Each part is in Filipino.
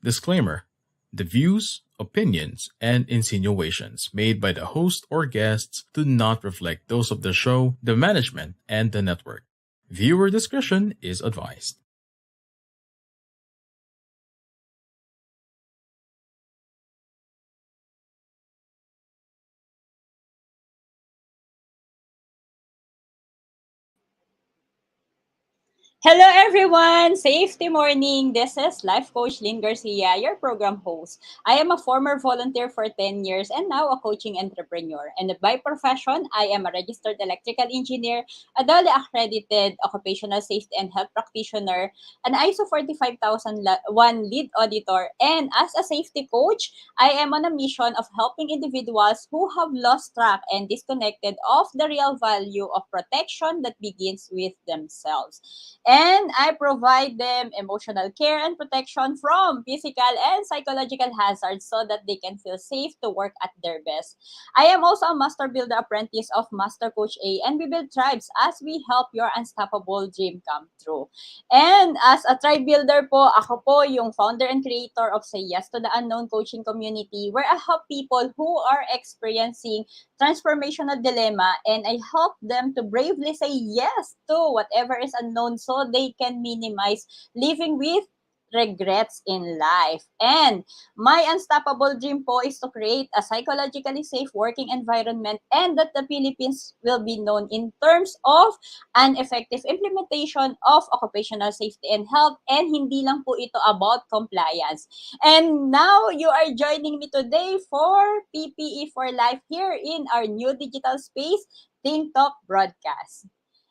Disclaimer: the views, opinions, and insinuations made by the host or guests do not reflect those of the show, the management, and the network. Viewer discretion is advised. Hello everyone! Safety morning! This is Life Coach Lyn Garcia, your program host. I am a former volunteer for 10 years and now a coaching entrepreneur. And by profession, I am a registered electrical engineer, a duly accredited occupational safety and health practitioner, an ISO 45001 lead auditor, and as a safety coach, I am on a mission of helping individuals who have lost track and disconnected of the real value of protection that begins with themselves. And I provide them emotional care and protection from physical and psychological hazards so that they can feel safe to work at their best. I am also a Master Builder Apprentice of Master Coach A, and we build tribes as we help your unstoppable dream come true. And as a tribe builder po, ako po yung founder and creator of Say Yes to the Unknown coaching community, where I help people who are experiencing transformational dilemma, and I help them to bravely say yes to whatever is unknown so they can minimize living with regrets in life. And my unstoppable dream po is to create a psychologically safe working environment, and that the Philippines will be known in terms of an effective implementation of occupational safety and health, and hindi lang po ito about compliance. And now you are joining me today for PPE for Life here in our new digital space, Think Talk Broadcast.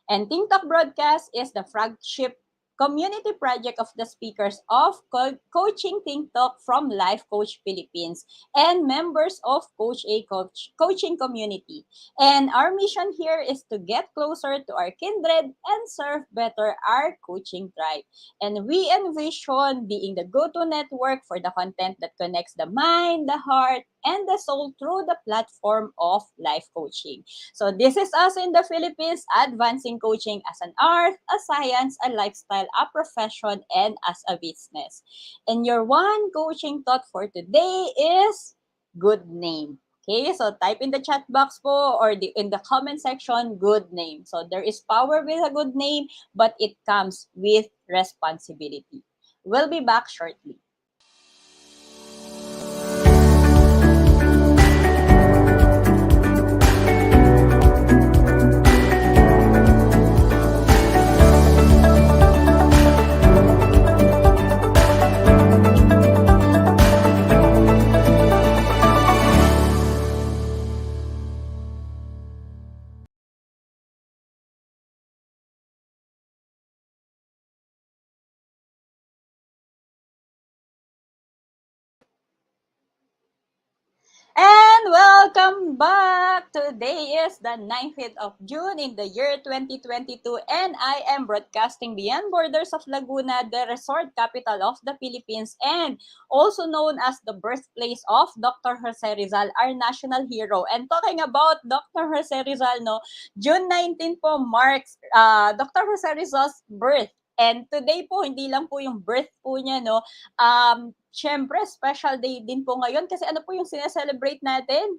And Think Talk Broadcast is the flagship community project of the speakers of Coaching Think Talk from Life Coach Philippines and members of Coach A coaching community. And our mission here is to get closer to our kindred and serve better our coaching tribe. And we envision being the go-to network for the content that connects the mind, the heart, and the soul through the platform of life coaching. So this is us in the Philippines, advancing coaching as an art, a science, a lifestyle, a profession, and as a business. And your one coaching thought for today is good name. Okay, so type in the chat box po or in the comment section, good name. So there is power with a good name, but it comes with responsibility. We'll be back shortly. And welcome back! Today is the 19th of June in the year 2022, and I am broadcasting beyond borders of Laguna, the resort capital of the Philippines, and also known as the birthplace of Dr. Jose Rizal, our national hero. And talking about Dr. Jose Rizal, no, June 19 po marks Dr. Jose Rizal's birth. And today po, hindi lang po yung birth po niya, no, syempre, special day din po ngayon kasi ano po yung sineselebrate natin?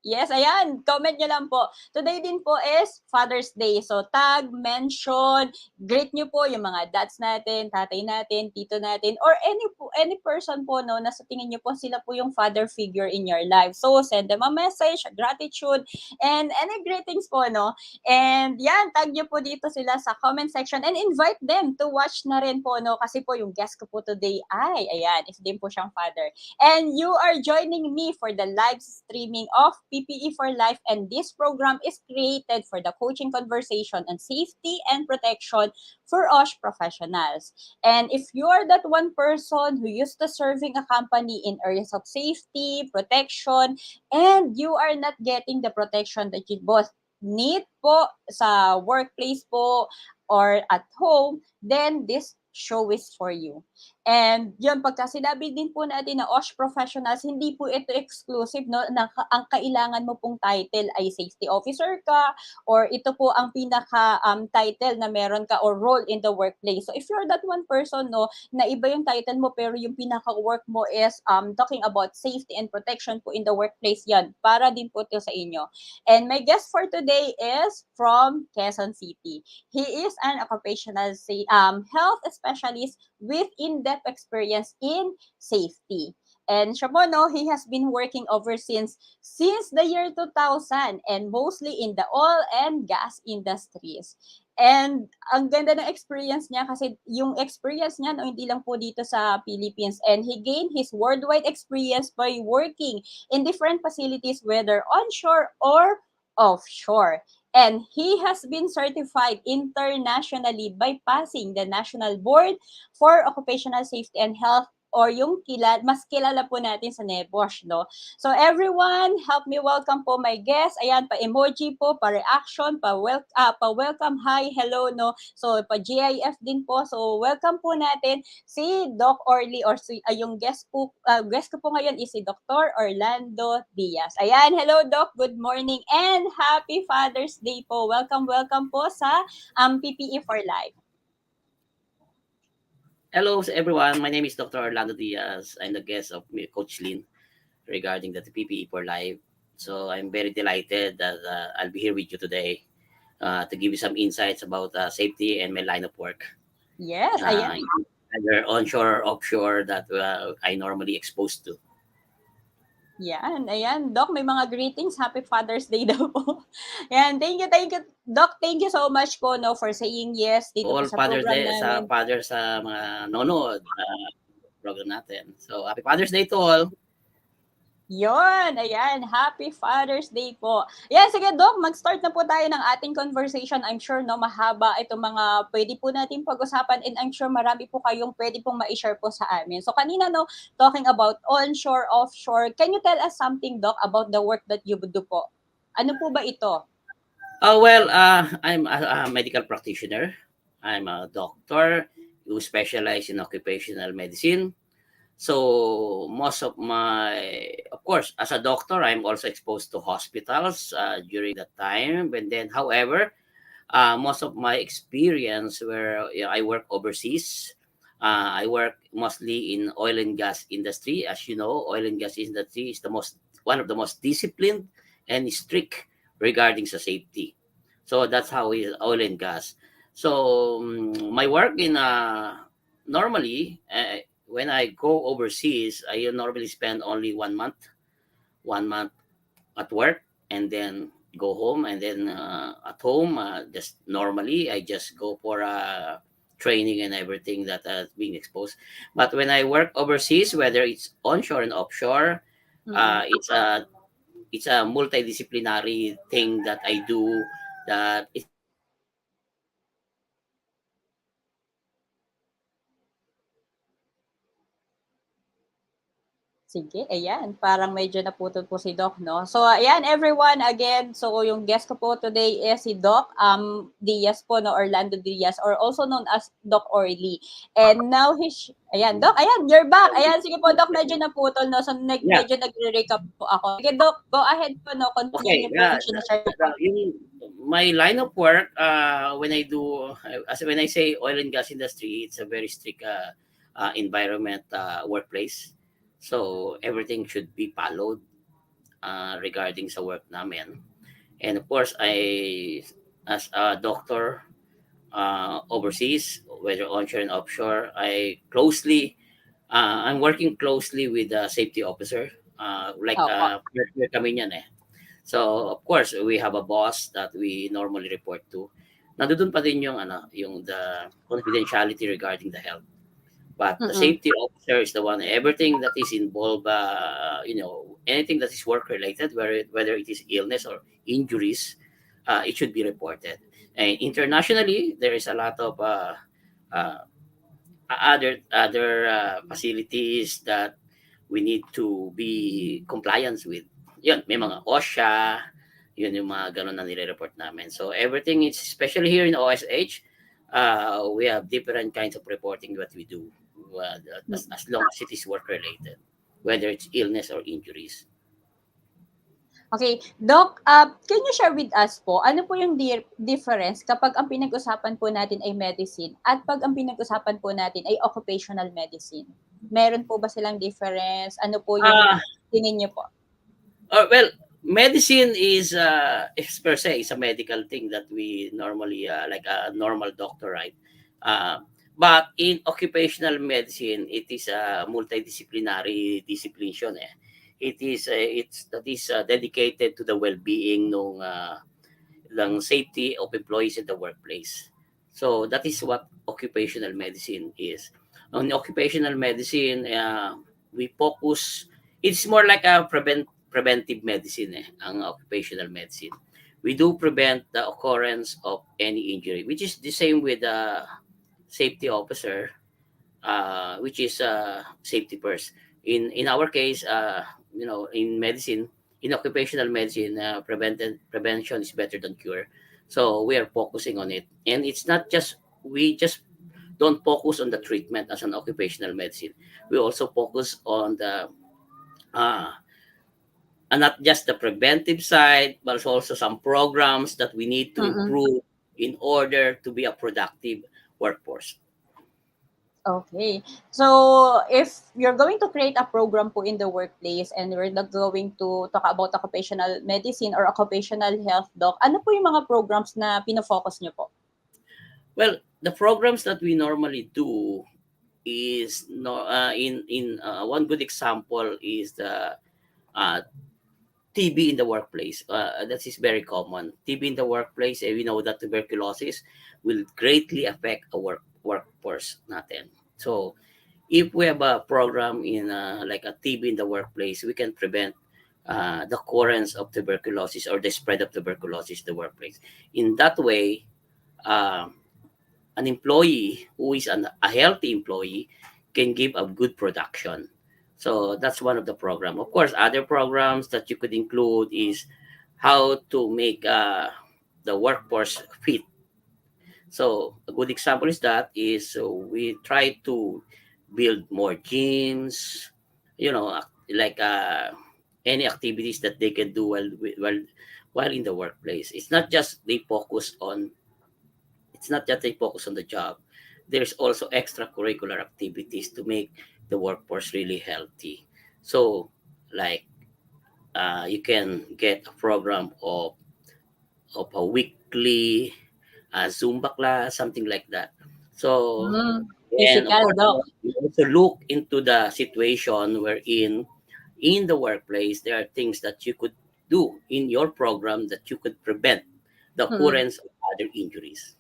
Yes, ayan. Comment nyo lang po. Today din po is Father's Day. So, tag, mention, greet nyo po yung mga dads natin, tatay natin, tito natin, or any person po, no, na sa tingin nyo po sila po yung father figure in your life. So, send them a message, a gratitude, and any greetings po, no? And yan, tag nyo po dito sila sa comment section and invite them to watch na rin po, no? Kasi po yung guest ko po today ay, ayan, is din po siyang father. And you are joining me for the live streaming of PPE for Life, and this program is created for the coaching conversation on safety and protection for us professionals. And if you are that one person who used to serving a company in areas of safety, protection, and you are not getting the protection that you both need po sa workplace po or at home, then this show is for you. And yun, pagka sinabi din po natin na OSH professionals, hindi po ito exclusive, no, na ang kailangan mo pong title ay safety officer ka, or ito po ang pinaka title na meron ka or role in the workplace. So if you're that one person, no, na iba yung title mo pero yung pinaka work mo is talking about safety and protection po in the workplace, yan, para din po ito sa inyo. And my guest for today is from Quezon City. He is an occupational health specialist with in-depth experience in safety. And siya po, no, he has been working overseas since the year 2000 and mostly in the oil and gas industries. And ang ganda ng experience niya kasi yung experience niya, no, hindi lang po dito sa Philippines, and he gained his worldwide experience by working in different facilities, whether onshore or offshore. And he has been certified internationally by passing the National Board for Occupational Safety and Health, or yung mas kilala po natin sa NEBOSH, no? So everyone, help me welcome po my guest. Ayan, pa-emoji po, pa-reaction, pa-welcome, hi, hello, no? So pa-GIF din po. So welcome po natin si Doc Orly, or yung guest ko po ngayon is si Dr. Orlando Diaz. Ayan, hello Doc, good morning and happy Father's Day po. Welcome po sa PPE for Life. Hello everyone, my name is Dr. Orlando Diaz. I'm the guest of Coach Lyn regarding the PPE for Life. So I'm very delighted that I'll be here with you today to give you some insights about safety and my line of work. Yes, ayan. Either onshore or offshore that I normally exposed to. Yan, ayan. Doc, may mga greetings. Happy Father's Day daw po. Yan, thank you. Doc, thank you so much po, no, for saying yes dito All po sa Father's program Day namin. sa fathers sa mga nonood program natin. So, Happy Father's Day to all. Yon, ayan. Happy Father's Day po. Yan, sige Doc, mag-start na po tayo ng ating conversation. I'm sure, no, mahaba itong mga pwede po natin pag-usapan, and I'm sure marami po kayong pwede pong ma-share po sa amin. So kanina, no, talking about onshore, offshore, can you tell us something, Doc, about the work that you do po? Ano po ba ito? I'm a medical practitioner. I'm a doctor who specializes in occupational medicine. So most of of course, as a doctor, I'm also exposed to hospitals during that time. But then, however, most of my experience where I work overseas. I work mostly in oil and gas industry. As you know, oil and gas industry is one of the most disciplined and strict regarding sa safety. So that's how it is, oil and gas. So my work in normally when I go overseas, I normally spend only 1 month at work, and then go home. And then at home, just normally I just go for training and everything that being exposed. But when I work overseas, whether it's onshore and offshore, it's a multidisciplinary thing that I do. That it's Sige, ayan. Parang medyo naputol po si Doc, no? So, ayan, everyone, again, so yung guest ko po today is si Doc Diaz po, no? Orlando Diaz, or also known as Doc Orly. And now, ayan, Doc, ayan, you're back. Ayan, sige po, Doc, medyo naputol, no? So, yeah. medyo nag-recap po ako. Sige, Doc, go ahead po, no? Okay, Continue po yung sinashare po. My line of work, when I say oil and gas industry, it's a very strict environment workplace. So everything should be followed regarding sa work namin. And of course, as a doctor overseas, whether onshore and offshore, I'm working closely with the safety officer. Partner kami niyan eh. So of course, we have a boss that we normally report to. Nandoon pa din yung the confidentiality regarding the health. But the safety officer is the one, everything that is involved, anything that is work related, whether it is illness or injuries, it should be reported. And internationally, there is a lot of other facilities that we need to be compliant with. Yun, may mga OSHA, yun yung mga ganun na nire-report namin. So everything is, especially here in OSH, we have different kinds of reporting that we do. as long as it is work related, whether it's illness or injuries. Okay, Doc, can you share with us po, ano po yung difference kapag ang pinag-usapan po natin ay medicine at pag ang pinag-usapan po natin ay occupational medicine? Meron po ba silang difference? Ano po yung Uh, tingin niyo po? well, medicine is per se is a medical thing that we normally like a normal doctor, right? But in occupational medicine, it is a multidisciplinary discipline siya, eh. That is dedicated to the well-being ng safety of employees in the workplace. So that is what occupational medicine is. On occupational medicine, we focus. It's more like a preventive medicine, ang occupational medicine. We do prevent the occurrence of any injury, which is the same with the safety officer, which is safety first. In our case, in medicine, in occupational medicine, prevention is better than cure. So we are focusing on it, and it's not just we just don't focus on the treatment as an occupational medicine. We also focus on the and not just the preventive side, but also some programs that we need to improve in order to be a productive workforce. Okay. So, if you're going to create a program po in the workplace and we're not going to talk about occupational medicine or occupational health, Doc, ano po yung mga programs na pinofocus niyo po? Well, the programs that we normally do is one good example is the TB in the workplace. That is very common. TB in the workplace, we know that tuberculosis will greatly affect our workforce natin. So, if we have a program in like a TB in the workplace, we can prevent the occurrence of tuberculosis or the spread of tuberculosis in the workplace. In that way, an employee who is a healthy employee can give a good production. So that's one of the program. Of course, other programs that you could include is how to make the workforce fit. So a good example is we try to build more gyms, like any activities that they can do while in the workplace. It's not just they focus on the job. There's also extracurricular activities to make the workforce really healthy. So, like, you can get a program of a weekly Zumba class, something like that. So, and of Physical, course, Doc. you also look into the situation wherein in the workplace there are things that you could do in your program that you could prevent the occurrence of other injuries.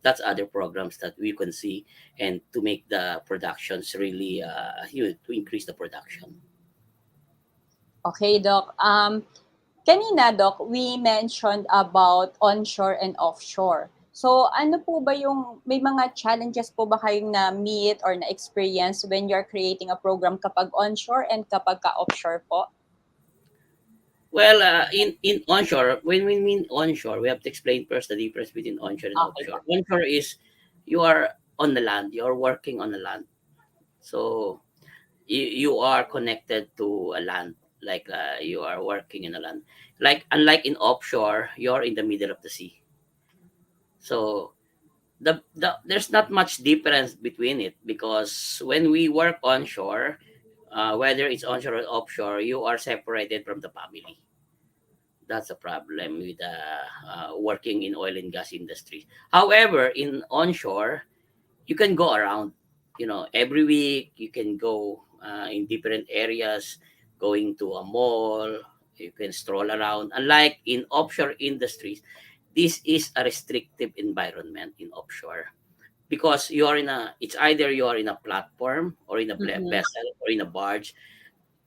That's other programs that we can see and to make the productions really to increase the production. Okay, Doc. Kanina, Doc, we mentioned about onshore and offshore. So, ano po ba yung, may mga challenges po ba kayong na-meet or na-experience when you're creating a program kapag onshore and kapag ka-offshore po? Well, in onshore, when we mean onshore, we have to explain first the difference between onshore and Okay offshore. po. Onshore is you are on the land, you are working on the land. So you are connected to a land, like you are working in a land. Like unlike in offshore, you're in the middle of the sea. So there's not much difference between it because when we work onshore, whether it's onshore or offshore, you are separated from the family. That's a problem with working in oil and gas industry. However, in onshore, you can go around. Every week you can go in different areas, going to a mall. You can stroll around. Unlike in offshore industries, this is a restrictive environment in offshore because it's either you are in a platform or in a vessel or in a barge.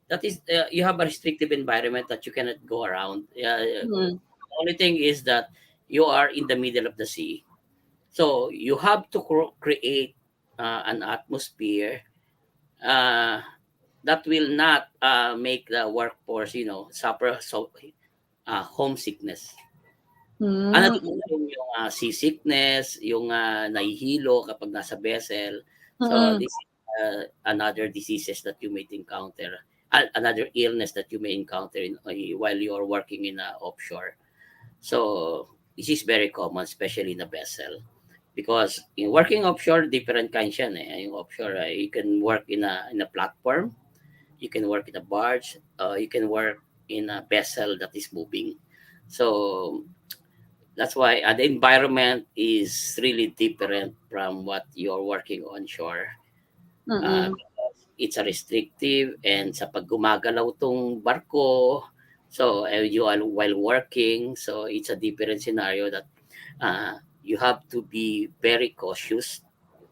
That is, you have a restrictive environment that you cannot go around. Mm-hmm. The only thing is that you are in the middle of the sea, so you have to create an atmosphere uh, that will not make the workforce, suffer homesickness. Another Mm-hmm. yung seasickness, yung nahihilo kapag nasa vessel. So Mm-hmm. this is another diseases that you may encounter, another illness that you may encounter while you're working in offshore. So this is very common, especially in a vessel. Because in working offshore, different kinds yan eh. Yung offshore, you can work in a platform, you can work in a barge, you can work in a vessel that is moving. So that's why the environment is really different from what you're working onshore. Mm-mm. It's a restrictive, and sa pag gumagalaw tong barko, so you are while working, so it's a different scenario that you have to be very cautious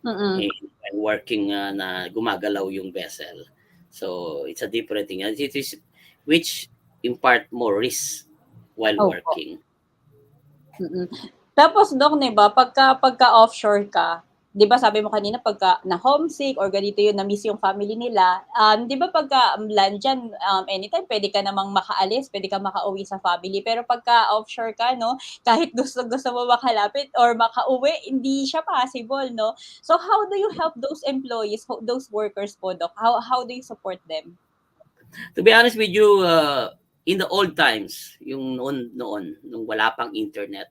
Mm-mm. when working na gumagalaw yung vessel. So it's a different thing. And it is which impart more risk while Opo. working. Mm. Tapos Dok, 'di ba, pagka offshore ka, 'di ba sabi mo kanina pagka na homesick or ganito yun, na-miss yung family nila, 'di ba pagka land diyan, anytime pwede ka namang makaalis, pwede kang makauwi sa family. Pero pagka offshore ka 'no, kahit gusto mo makalapit or makauwi, hindi siya possible 'no. So how do you help those employees, those workers po Dok? How do you support them? To be honest with you, in the old times, yung noon, nung wala pang internet,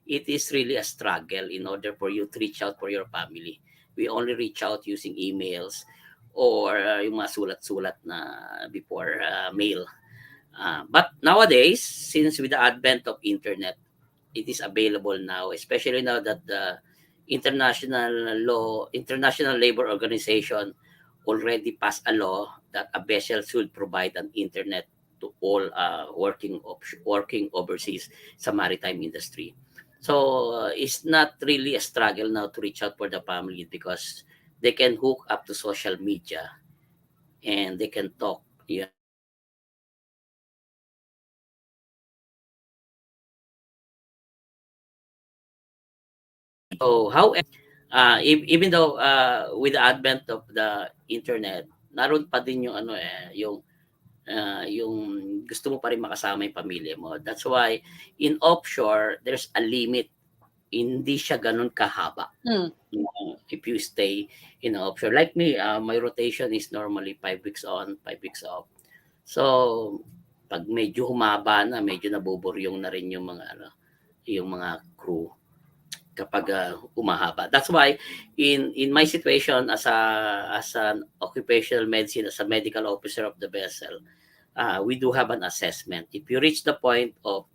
it is really a struggle in order for you to reach out for your family. We only reach out using emails or yung mga sulat-sulat na before mail. But nowadays, since with the advent of internet, it is available now, especially now that the International Labor Organization already passed a law that a vessel should provide an internet to all working overseas sa maritime industry. So it's not really a struggle now to reach out for the family because they can hook up to social media and they can talk. Yeah. So however, even though with the advent of the internet, naroon pa din yung yung gusto mo pa rin makasama yung pamilya mo. That's why in offshore, there's a limit. Hindi siya ganun kahaba. Hmm. If you stay in offshore. Like me, my rotation is normally 5 weeks on, 5 weeks off. So, pag medyo humaba na, medyo nabuburyong na rin yung mga crew kapag umahaba. That's why in my situation as an occupational medicine, as a medical officer of the vessel, we do have an assessment. If you reach the point of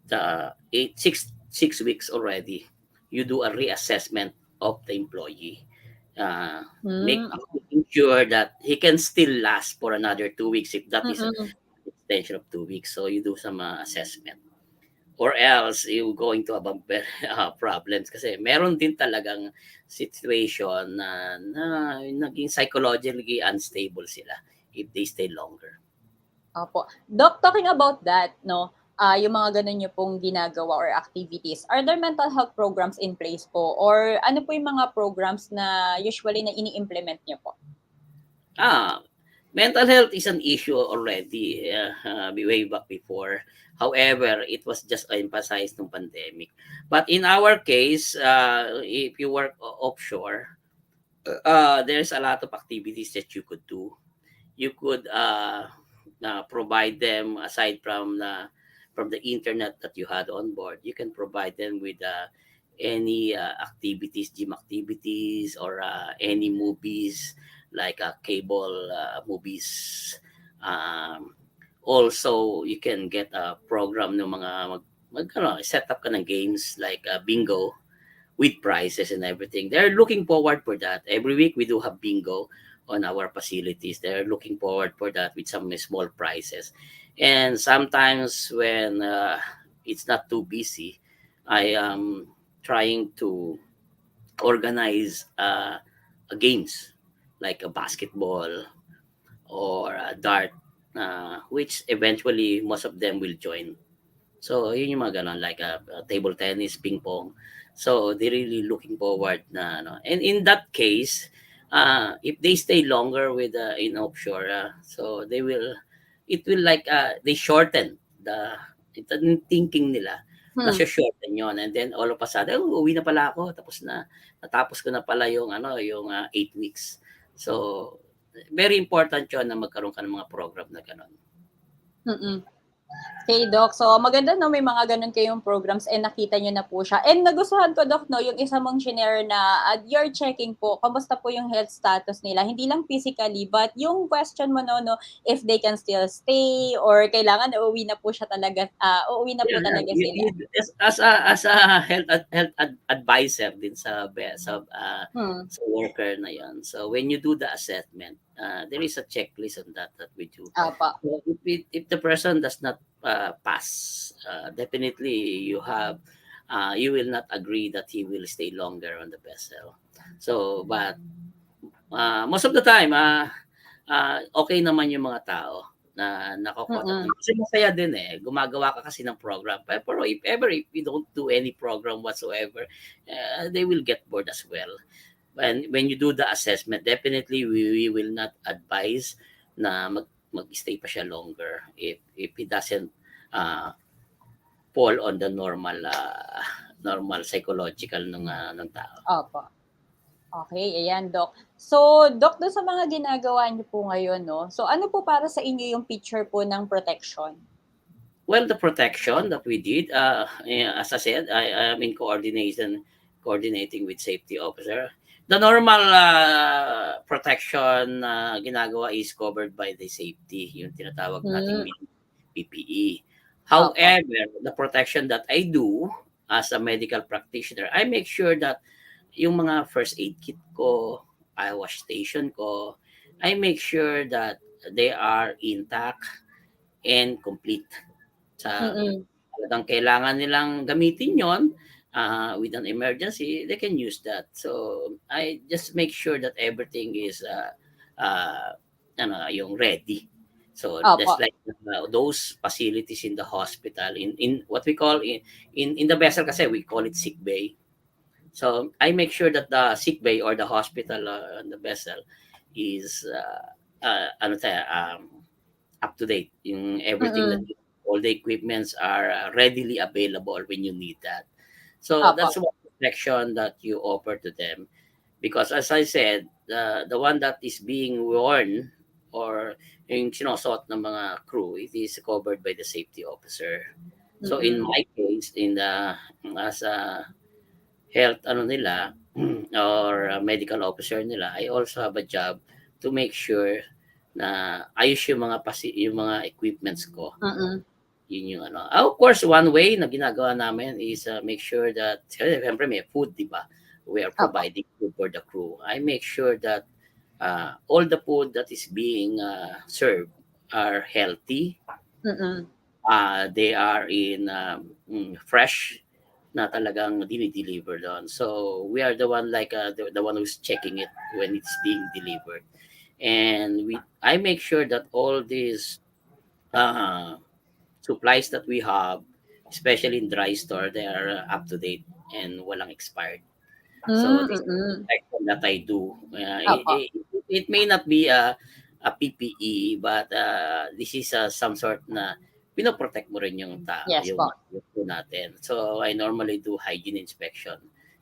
the 6 weeks already, you do a reassessment of the employee. Making sure that he can still last for another 2 weeks if that is an extension of 2 weeks. So you do some assessment. Or else you going to have problems kasi meron din talagang situation na naging psychologically unstable sila if they stay longer. Opo. Doc, talking about that, no, yung mga ganun niyo pong ginagawa or activities, are there mental health programs in place po? Or ano po yung mga programs na usually na ini-implement niyo po? Mental health is an issue already way back before. However, it was just emphasized ng pandemic. But in our case, if you work offshore, there's a lot of activities that you could do. You could provide them aside from the internet that you had on board. You can provide them with any activities, gym activities, or any movies like cable movies. Also, you can get a program ng mga set up ka ng games like bingo with prizes and everything. They're looking forward for that. Every week we do have bingo on our facilities. They're looking forward for that with some small prizes. And sometimes when it's not too busy, I am trying to organize games like a basketball or a dart, which eventually most of them will join. So, yun yung mga ganon, like table tennis, ping pong. So, they're really looking forward na, and in that case, if they stay longer with in offshore, so it will like, they shorten the thinking nila. Nasa-shorten yun. And then all of a sudden, uwi na pala ako. Natapos ko na pala yung 8 weeks. So, very important yun na magkaroon ka ng mga program na gano'n. Mm. Okay, Doc. So, maganda no, may mga ganun kayong programs and nakita nyo na po siya. And nagustuhan ko, Doc, no, yung isa mong shinare na you're checking po, kamusta po yung health status nila. Hindi lang physically, but yung question mo, no, if they can still stay or kailangan uuwi na po siya talaga, uuwi na po talaga sila. As a health advisor din sa worker na yan. So when you do the assessment, there is a checklist on that we do. Apa. So if the person does not pass, definitely you will not agree that he will stay longer on the vessel. So but most of the time okay naman yung mga tao na nakokontak. Kasi masaya din gumagawa ka kasi ng program. Pero if you don't do any program whatsoever, they will get bored as well. When you do the assessment, definitely we will not advise na mag-stay pa siya longer if he doesn't fall on the normal psychological ng tao. Opo. Okay, ayan, Doc. So, Doc, doon sa mga ginagawa niyo po ngayon, no? So, ano po para sa inyo yung picture po ng protection? Well, the protection that we did, as I said, I am in coordinating with safety officer. The normal protection ginagawa is covered by the safety, yung tinatawag nating PPE. However, the protection that I do as a medical practitioner, I make sure that yung mga first aid kit ko, eye wash station ko, I make sure that they are intact and complete. Sa talagang kailangan nilang gamitin yon with an emergency, they can use that. So I just make sure that everything is yung ready. So just like those facilities in the hospital, in what we call in the vessel kasi we call it sick bay. So I make sure that the sick bay or the hospital on the vessel is up to date. Yung everything that all the equipments are readily available when you need that. So that's one protection that you offer to them. Because as I said, the one that is being worn or yung sinosot ng mga crew, it is covered by the safety officer. So in my case, as a health or medical officer nila, I also have a job to make sure na ayos yung mga equipments ko. Yun yung of course, one way na ginagawa namin is make sure that siyempre may food, di ba? We are providing food for the crew. I make sure that all the food that is being served are healthy. They are in fresh na talagang dinideliver doon. So we are the one the one who's checking it when it's being delivered. And I make sure that all these supplies that we have, especially in dry store, they are up to date and walang expired. So this is the protection that I do. It may not be a PPE, but this is some sort na pinoprotect mo rin yung tao, yung natin. So I normally do hygiene inspection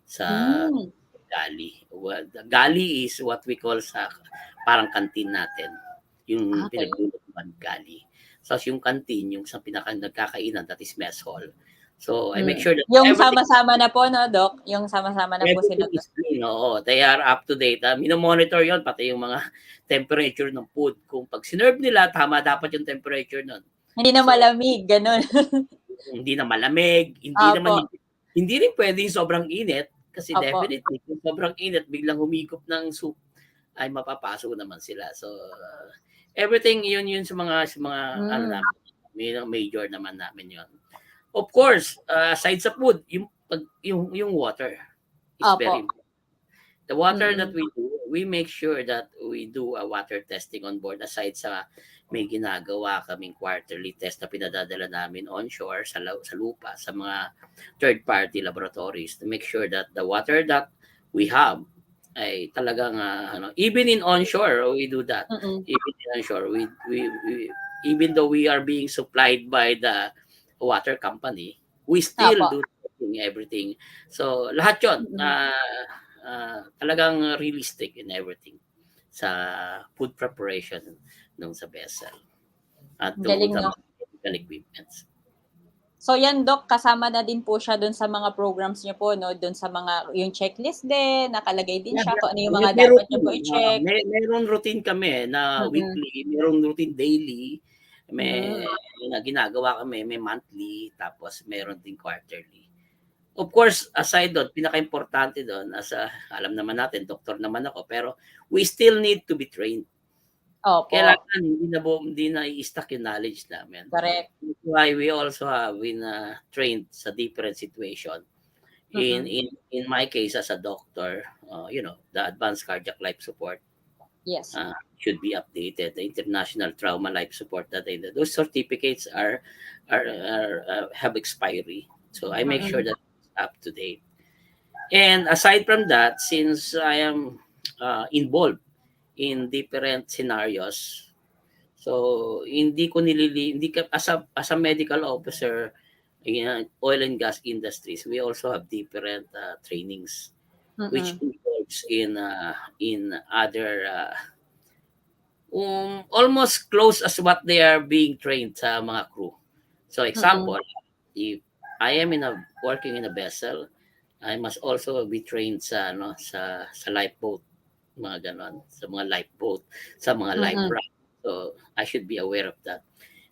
sa galley. Well, the galley is what we call sa parang canteen natin. Yung pinagdulutan galley. So yung canteen, yung sa nagkakainan, that is mess hall. So I make sure that yung sama-sama na po, no, Doc? Yung sama-sama na po sila. Oo, they are up to date. Minomonitor yon pati yung mga temperature ng food. Kung pag sinerve nila, tama dapat yung temperature nun. Hindi na malamig, ganun. Hindi na malamig, hindi rin pwedeng sobrang init kasi definitely kung sobrang init biglang humigop ng soup ay mapapaso naman sila. So everything yun sa mga namin, major naman namin yon. Of course, aside sa food, yung water is very important. The water that we do, we make sure that we do a water testing on board aside sa may ginagawa kaming quarterly test na pinadadala namin onshore sa lupa sa mga third-party laboratories to make sure that the water that we have ay talagang even in onshore we do that. Even in onshore we even though we are being supplied by the water company, we still do everything. So lahat 'yon talagang realistic in everything. sa food preparation nung sa vessel at Galing, sa no? mga medical equipments. So yan, Doc, kasama na din po siya dun sa mga programs niyo po, no? Dun sa mga, yung checklist din, nakalagay din Yeah, siya kung ano yung may, mga may dapat niyo routine. po i-check. Mayroon routine kami na Mm-mm. weekly, mayroon routine daily, may Mm. ginagawa kami, may monthly, tapos mayroon din quarterly. Of course, aside doon, pinaka-importante doon, alam naman natin, doktor naman ako, pero we still need to be trained. Opo, Kailangan hindi na i-stack yung knowledge namin. correct. That's why we also have been trained sa different situation. Mm-mm. In my case as a doctor, the advanced cardiac life support Yes. should be updated. The international trauma life support those certificates have expiry. So I make sure Mm-mm. that it's up to date. And aside from that, since I am involved in different scenarios, so hindi ka as a medical officer in oil and gas industries, we also have different trainings, which Mm-mm. involves in other almost close as what they are being trained sa mga crew. So Mm-mm. example, if I am working in a vessel, I must also be trained sa lifeboat, mga ganon, sa mga lifeboat, sa mga life Mm-mm. raft. So I should be aware of that.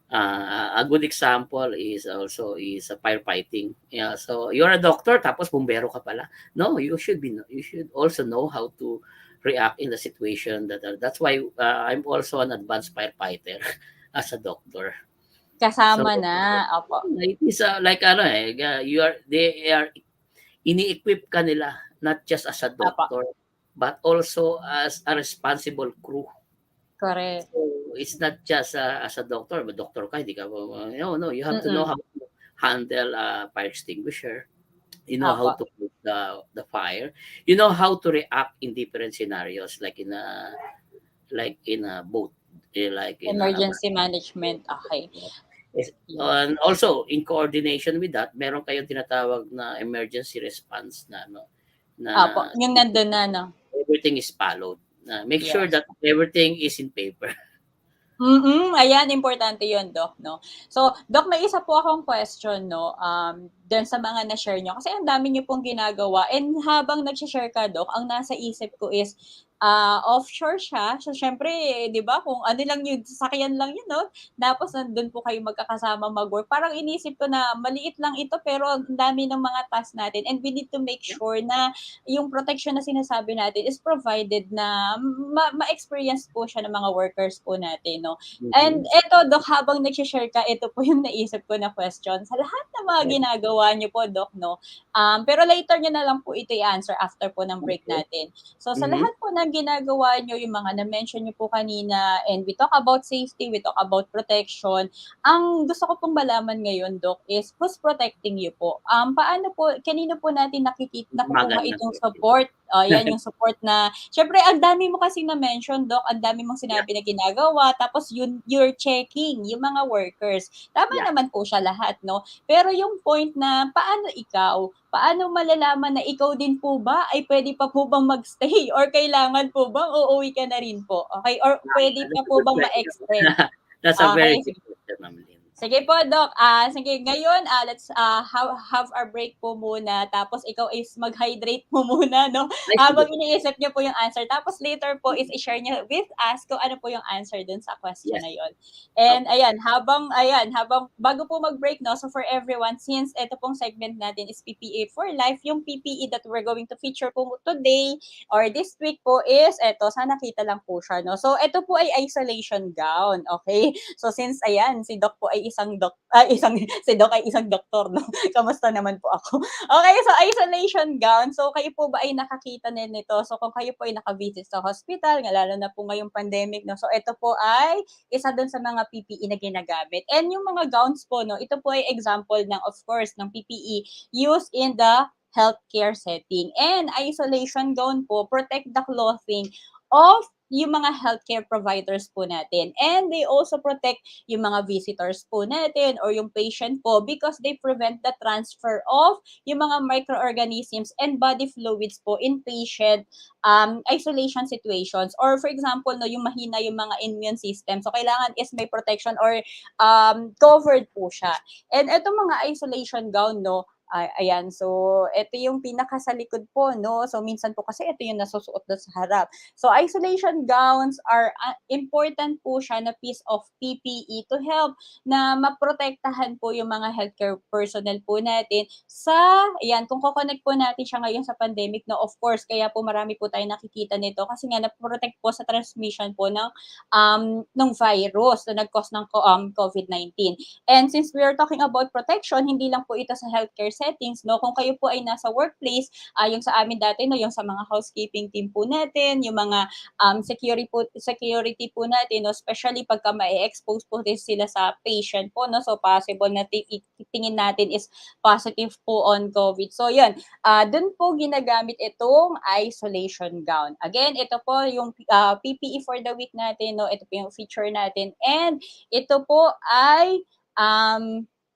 A good example is firefighting. Yeah, so you're a doctor tapos bumbero ka pala. No, you should also know how to react in the situation that's why I'm also an advanced firefighter as a doctor. So Kasama na. Opo. it is like they are ini-equip ka nila not just as a Opo. doctor but also as a responsible crew. Correct. So it's not just as a doctor, but doctor ka, hindi ka, no, you have to know Mm-mm. how to handle a fire extinguisher. You know how Opo. to put the fire. You know how to react in different scenarios, like in a boat, like in a Emergency management. Okay. Yes. and also in coordination with that, meron kayong tinatawag na emergency response Opo. na Yung nandun na, no? everything is followed. Make sure Yes. that everything is in paper. Ayan, importante 'yun, Doc, 'no. So, Doc, may isa po akong question, 'no, do'n sa mga na-share niyo kasi ang dami niyo pong ginagawa and habang nagse-share ka, Doc, ang nasa isip ko is, offshore siya. So, siyempre, 'di ba, kung ano lang 'yung sasakyan lang 'yun, 'no, tapos nandun po kayo magkakasama mag-work. Parang inisip ko na maliit lang ito pero ang dami ng mga task natin and we need to make sure na yung protection na sinasabi natin is provided na ma-experience po siya ng mga workers po natin, no? Mhm. And eto, Doc, habang nag-share ka, ito po yung naisip ko na question. Sa lahat ng mga ginagawa niyo po, Doc, no? Pero later niyo na lang po ito i-answer after po ng break Okay. natin. So, sa Mhm. lahat po ng ginagawa niyo, yung mga na-mention niyo po kanina, and we talk about safety, we talk about protection, ang gusto ko pong malaman ngayon, Doc, is who's protecting you po? Paano po, kanino po natin nakukuha Magandang itong question. support? Yan yung support na, syempre, ang dami mo kasi na-mention, Doc, ang dami mong Yeah, sinabi na ginagawa, tapos you're checking yung mga workers. Tama yeah. naman po siya lahat, no? Pero yung point na, paano ikaw? Paano malalaman na ikaw din po ba ay pwede pa po bang magstay or kailangan po bang uuwi ka na rin po? Okay? Or pwede pa That's a po good bang question. ma-extend? That's a very Okay, good question, Ma'am Lynn. sige po, Doc. Sige, ngayon, let's have our break po muna. Tapos ikaw is mag-hydrate mo muna, no? Ay, sige Habang po. iniisip niyo po yung answer. Tapos later po is i-share niyo with us kung ano po yung answer dun sa question Yes. na yon. And Okay. habang bago po mag-break, no? So for everyone, since ito pong segment natin is PPE for life, yung PPE that we're going to feature po today or this week po is eto, sana kita lang po siya, no? So ito po ay isolation gown, okay? So since ayan, si Doc po ay si Doc ay isang doktor, no? Kamusta naman po ako? Okay, so isolation gown. So kayo po ba ay nakakita na nito? So kung kayo po ay naka-visit sa hospital, lalo na po ngayong pandemic, no? So ito po ay isa dun sa mga PPE na ginagamit. And yung mga gowns po, no? Ito po ay example ng, of course, ng PPE used in the healthcare setting. And isolation gown po, protect the clothing of yung mga healthcare providers po natin. And they also protect yung mga visitors po natin or yung patient po because they prevent the transfer of yung mga microorganisms and body fluids po in patient isolation situations. Or for example, no, yung mahina yung mga immune system. So kailangan is may protection or covered po siya. And itong mga isolation gown, no, ayan. So, ito yung pinaka sa likod po, no? So, minsan po kasi ito yung nasusuot doon sa harap. So, isolation gowns are important po siya na piece of PPE to help na maprotektahan po yung mga healthcare personnel po natin sa, ayan, kung kukonect po natin siya ngayon sa pandemic, no, of course, kaya po marami po tayo nakikita nito kasi nga na-protect po sa transmission po ng virus na nag-cause ng COVID-19. And since we are talking about protection, hindi lang po ito sa healthcare settings, no? Kung kayo po ay nasa workplace, yung sa amin dati, no, yung sa mga housekeeping team po natin, yung mga security po natin, no, especially pagka ma-expose po din sila sa patient po, no? So possible na tingin natin is positive po on COVID. So yun, dun po ginagamit itong isolation gown. Again, ito po yung PPE for the week natin, no? Ito po yung feature natin. And ito po ay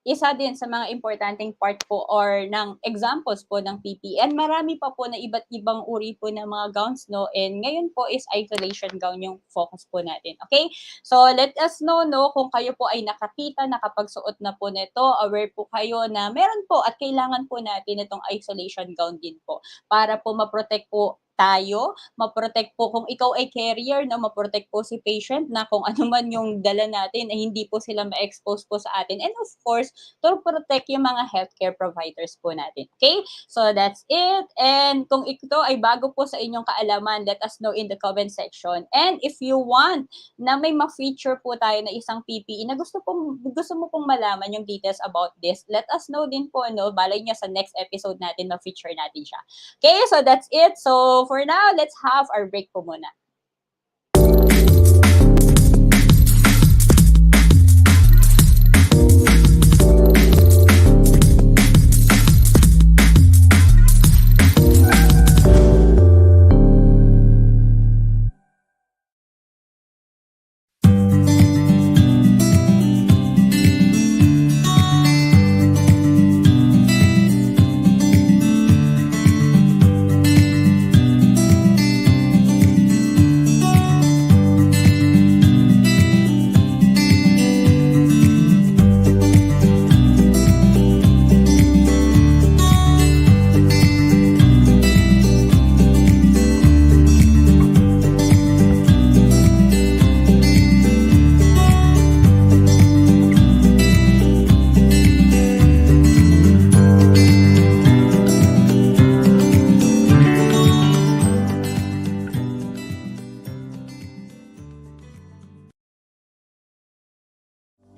isa din sa mga importanteng part po or ng examples po ng PPE. And marami pa po na iba't ibang uri po ng mga gowns, no? And ngayon po is isolation gown yung focus po natin. Okay? So, let us know, no, kung kayo po ay nakakita, nakapagsuot na po nito, aware po kayo na meron po at kailangan po natin itong isolation gown din po para po ma-protect po tayo, ma-protect po kung ikaw ay carrier, no, ma-protect po si patient na kung ano man yung dala natin ay hindi po sila ma-expose po sa atin. And of course, to protect yung mga healthcare providers po natin. Okay? So that's it. And kung ito ay bago po sa inyong kaalaman, let us know in the comment section. And if you want na may ma-feature po tayo na isang PPE na gusto mo pong malaman yung details about this, let us know din po, no? Balay nyo sa next episode natin, ma-feature natin siya. Okay? So that's it. So for now, let's have our break po muna.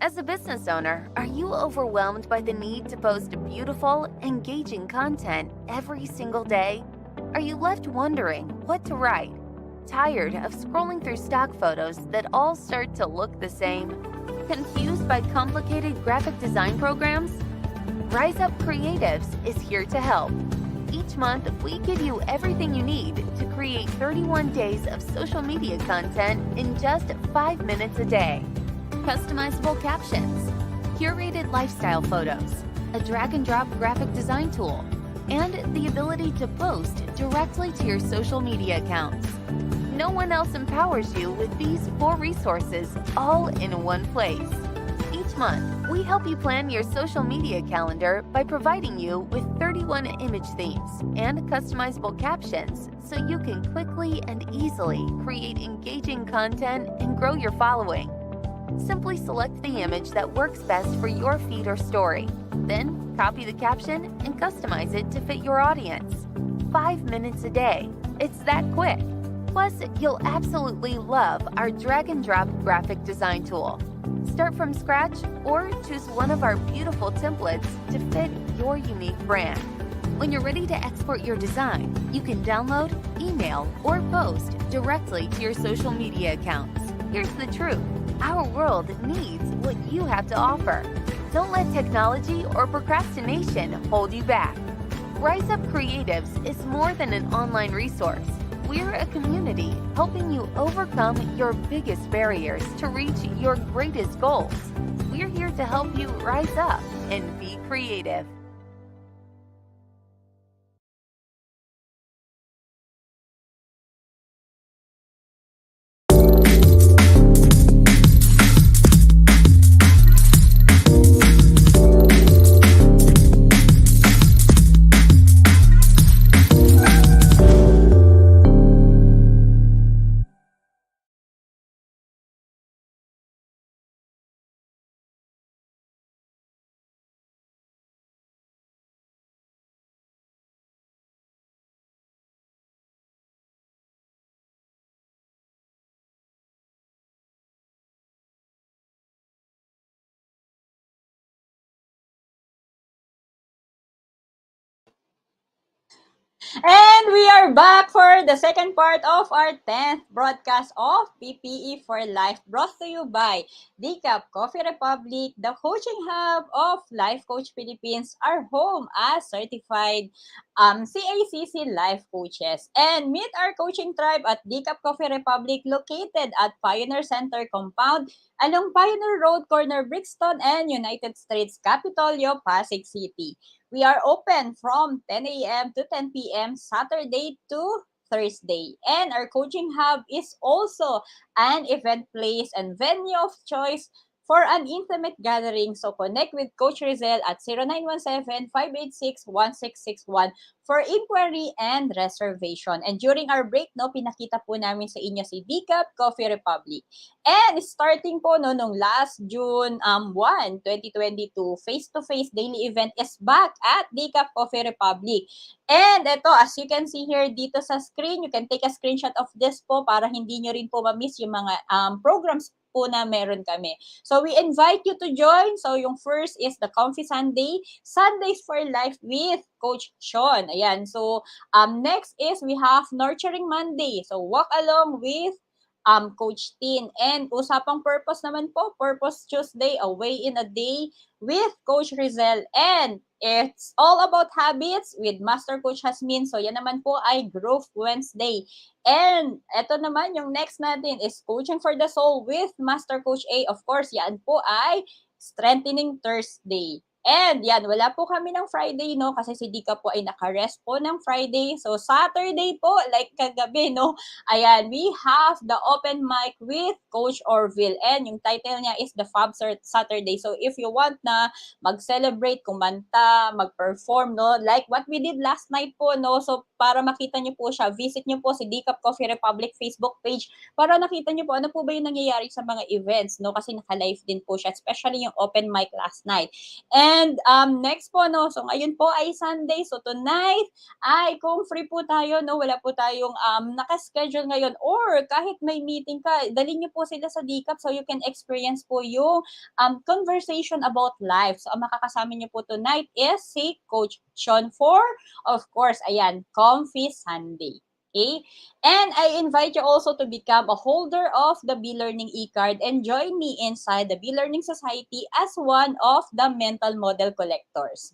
As a business owner, are you overwhelmed by the need to post beautiful, engaging content every single day? Are you left wondering what to write? Tired of scrolling through stock photos that all start to look the same? Confused by complicated graphic design programs? Rise Up Creatives is here to help. Each month, we give you everything you need to create 31 days of social media content in just 5 minutes a day. Customizable captions, curated lifestyle photos, a drag-and-drop graphic design tool, and the ability to post directly to your social media accounts. No one else empowers you with these 4 resources all in one place. Each month, we help you plan your social media calendar by providing you with 31 image themes and customizable captions so you can quickly and easily create engaging content and grow your following. Simply select the image that works best for your feed or story. Then, copy the caption and customize it to fit your audience. 5 minutes a day. It's that quick. Plus, you'll absolutely love our drag-and-drop graphic design tool. Start from scratch or choose one of our beautiful templates to fit your unique brand. When you're ready to export your design, you can download, email, or post directly to your social media accounts. Here's the truth. Our world needs what you have to offer. Don't let technology or procrastination hold you back. Rise Up Creatives is more than an online resource. We're a community helping you overcome your biggest barriers to reach your greatest goals. We're here to help you rise up and be creative. And we are back for the second part of our 10th broadcast of PPE for Life, brought to you by DCAP Coffee Republic, the coaching hub of Life Coach Philippines, our home as certified CACC Life Coaches. And meet our coaching tribe at DCAP Coffee Republic, located at Pioneer Center Compound along Pioneer Road, corner Brixton and United States Capitolio, Pasig City. We are open from 10 a.m. to 10 p.m. Saturday to Thursday. And our coaching hub is also an event place and venue of choice for an intimate gathering. So connect with Coach Rizel at 0917-586-1661 for inquiry and reservation. And during our break, no, pinakita po namin sa inyo si DCAP Coffee Republic. And starting po no, nung last June 1, 2022, face-to-face daily event is back at DCAP Coffee Republic. And ito, as you can see here dito sa screen, you can take a screenshot of this po para hindi nyo rin po ma-miss yung mga programs po na meron kami. So we invite you to join. So yung first is the Comfy Sunday, Sundays for Life with Coach Sean. Ayan. So next is we have Nurturing Monday. So walk along with Coach Tin. And usapang purpose naman po, Purpose Tuesday, a way in a day with Coach Rizel. And it's all about habits with Master Coach Hasmin. So yan naman po ay Growth Wednesday. And eto naman, yung next natin is Coaching for the Soul with Master Coach A. Of course, yan po ay Strengthening Thursday. And yan, wala po kami ng Friday, no? Kasi si Dika po ay naka-rest po ng Friday. So, Saturday po, like kagabi, no? Ayan, we have the open mic with Coach Orville. And yung title niya is The Fab Saturday. So, if you want na mag-celebrate, kumanta, mag-perform, no? Like what we did last night po, no? So, para makita niyo po siya, visit niyo po si DCAP Coffee Republic Facebook page para nakita niyo po ano po ba yung nangyayari sa mga events, no? Kasi naka-live din po siya, especially yung open mic last night. And next po, no? So, ngayon po ay Sunday. So, tonight ay kung free po tayo, no? Wala po tayong naka-schedule ngayon or kahit may meeting ka, dalhin niyo po sila sa DCAP so you can experience po yung conversation about life. So, ang makakasama niyo po tonight is si Coach Sean for, of course, ayan, Comfy Sunday. Okay? And I invite you also to become a holder of the B-Learning e-card and join me inside the B-Learning Society as one of the mental model collectors.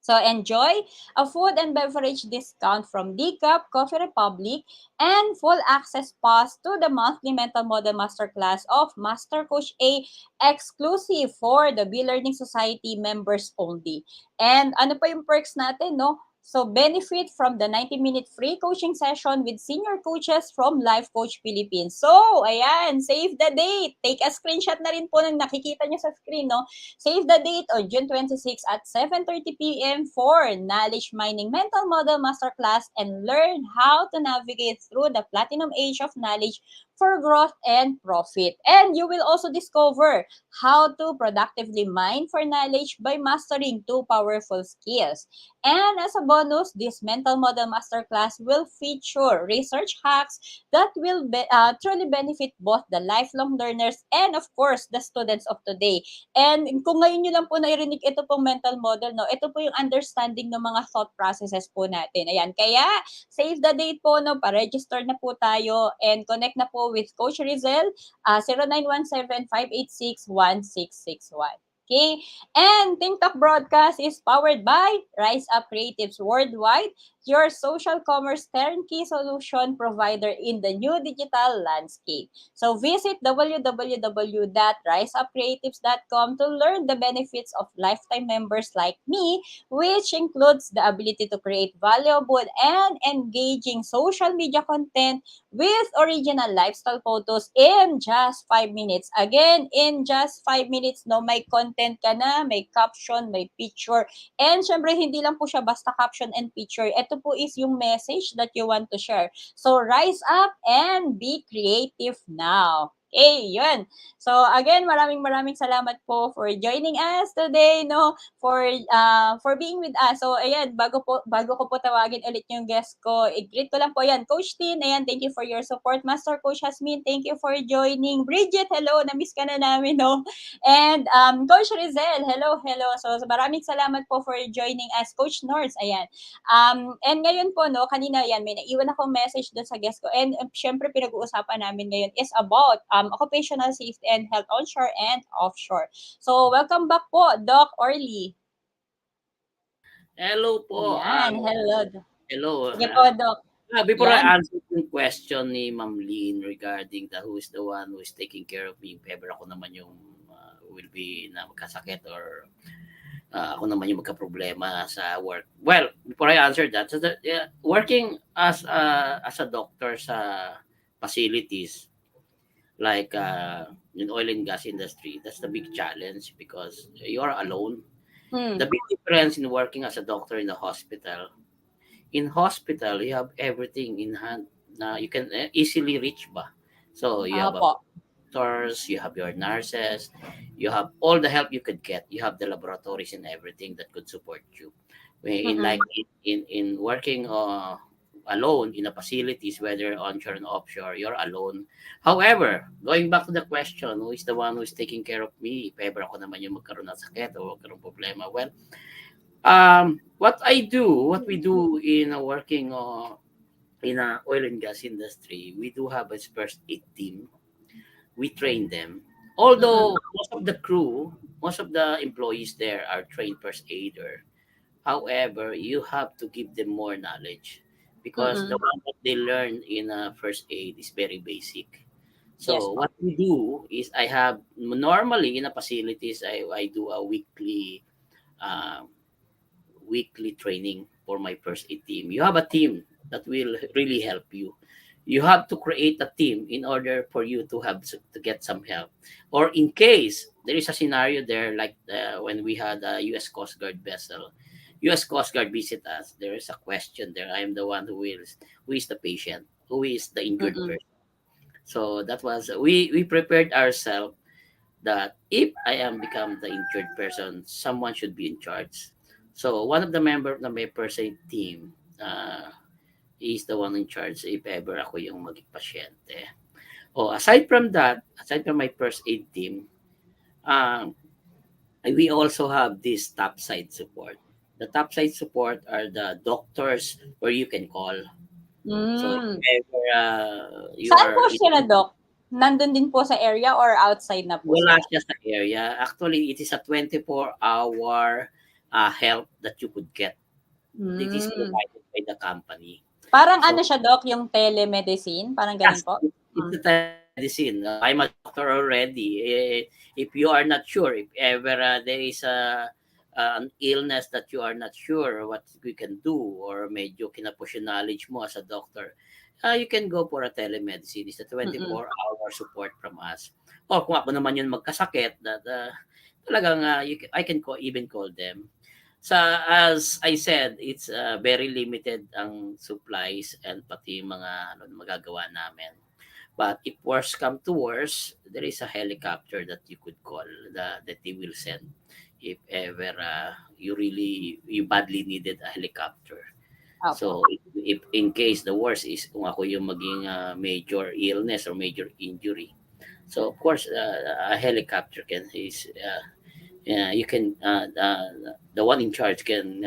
So enjoy a food and beverage discount from DCAP, Coffee Republic, and full access pass to the monthly Mental Model Masterclass of Master Coach A, exclusive for the B-Learning Society members only. And ano pa yung perks natin, no? So, benefit from the 90-minute free coaching session with senior coaches from Life Coach Philippines. So, ayan, save the date. Take a screenshot na rin po ng nakikita nyo sa screen, no? Save the date on June 26 at 7:30 p.m. for Knowledge Mining Mental Model Masterclass and learn how to navigate through the platinum age of knowledge for growth and profit. And you will also discover how to productively mine for knowledge by mastering 2 powerful skills. And as a bonus, this Mental Model Masterclass will feature research hacks that will truly benefit both the lifelong learners and of course, the students of today. And kung ngayon nyo lang po nairinig ito pong mental model, no, ito po yung understanding ng mga thought processes po natin. Ayan, kaya save the date po, no, pa-register na po tayo and connect na po with Coach Rizel, 0917-586-1661. Okay? And TikTok broadcast is powered by Rise Up Creatives Worldwide, your social commerce turnkey solution provider in the new digital landscape. So visit www.riseupcreatives.com to learn the benefits of lifetime members like me, which includes the ability to create valuable and engaging social media content with original lifestyle photos in just 5 minutes. Again, in just 5 minutes, no, may content ka na, may caption, may picture. And syempre, hindi lang po siya basta caption and picture. Ito po is yung message that you want to share. So, rise up and be creative now. Okay, yun. So, again, maraming salamat po for joining us today, no? For being with us. So ayan, bago ko po tawagin ulit yung guest ko, i-greet ko lang po ayan, Coach Lyn, ayan, thank you for your support. Master Coach Hasmin, thank you for joining. Bridget, hello, na-miss ka na namin, no? And Coach Rizel, hello. So maraming salamat po for joining us. Coach Norse, ayan. And ngayon po, no, kanina yan, may naiwan akong message doon sa guest ko. And syempre, pinag-uusapan namin ngayon is about occupational safety and health onshore and offshore. So, welcome back po, Doc Orly. Hello po. Ayan, hello. Hello. Sige po, Doc. Before Yan. I answer yung question ni Ma'am Lyn regarding who is the one who is taking care of me, if ever ako naman yung will be na magkasakit or ako naman yung magka-problema sa work. Well, before I answer that, so working as a doctor sa facilities like in oil and gas industry, that's the big challenge because you are alone. The big difference in working as a doctor in the hospital, in hospital, you have everything in hand na you can easily reach ba. So you have doctors, you have your nurses, you have all the help you could get. You have the laboratories and everything that could support you. In like in working alone in the facilities, whether onshore and offshore, you're alone. However, going back to the question, who is the one who is taking care of me if ever ako naman yung magkaroon ng sakit o magkaroon problema? Well, what we do in working in a oil and gas industry, we do have a first aid team. We train them. Although most of the crew, most of the employees there are trained first aider. However, you have to give them more knowledge because the one that they learn in first aid is very basic. So Yes, what we do is I have normally in a facilities I do a uh, weekly training for my first aid team. You have a team that will really help you. You have to create a team in order for you to get some help. Or in case there is a scenario there like when we had a U.S. Coast Guard vessel, U.S. Coast Guard visit us. There is a question there. I am the one who is the patient, who is the injured person. So that was we prepared ourselves that if I am become the injured person, someone should be in charge. So one of the member of the my first aid team is the one in charge if ever ako yung maging pasyente. Aside from that, aside from my first aid team, we also have this topside support. The topside support are the doctors where you can call. So if ever you Saan are po siya na, Doc? Nandun din po sa area or outside na po wala sila? siya sa area. Actually, it is a 24-hour help that you could get. It is provided by the company. Parang ano siya, Doc, yung telemedicine? Parang ganun Yes, po? it's a telemedicine. I'm a doctor already. If you are not sure, if ever there is an illness that you are not sure what we can do or medyo kinapush yung knowledge mo as a doctor, you can go for a telemedicine. It's a 24-hour support from us. Or kung ako naman yun magkasakit, that talagang I can even call them. As I said, it's very limited ang supplies and pati mga magagawa namin. But if worse come to worse, there is a helicopter that you could call that they will send if ever you badly needed a helicopter. Okay. So if in case the worst is kung ako yung maging major illness or major injury, so of course a helicopter you can the one in charge can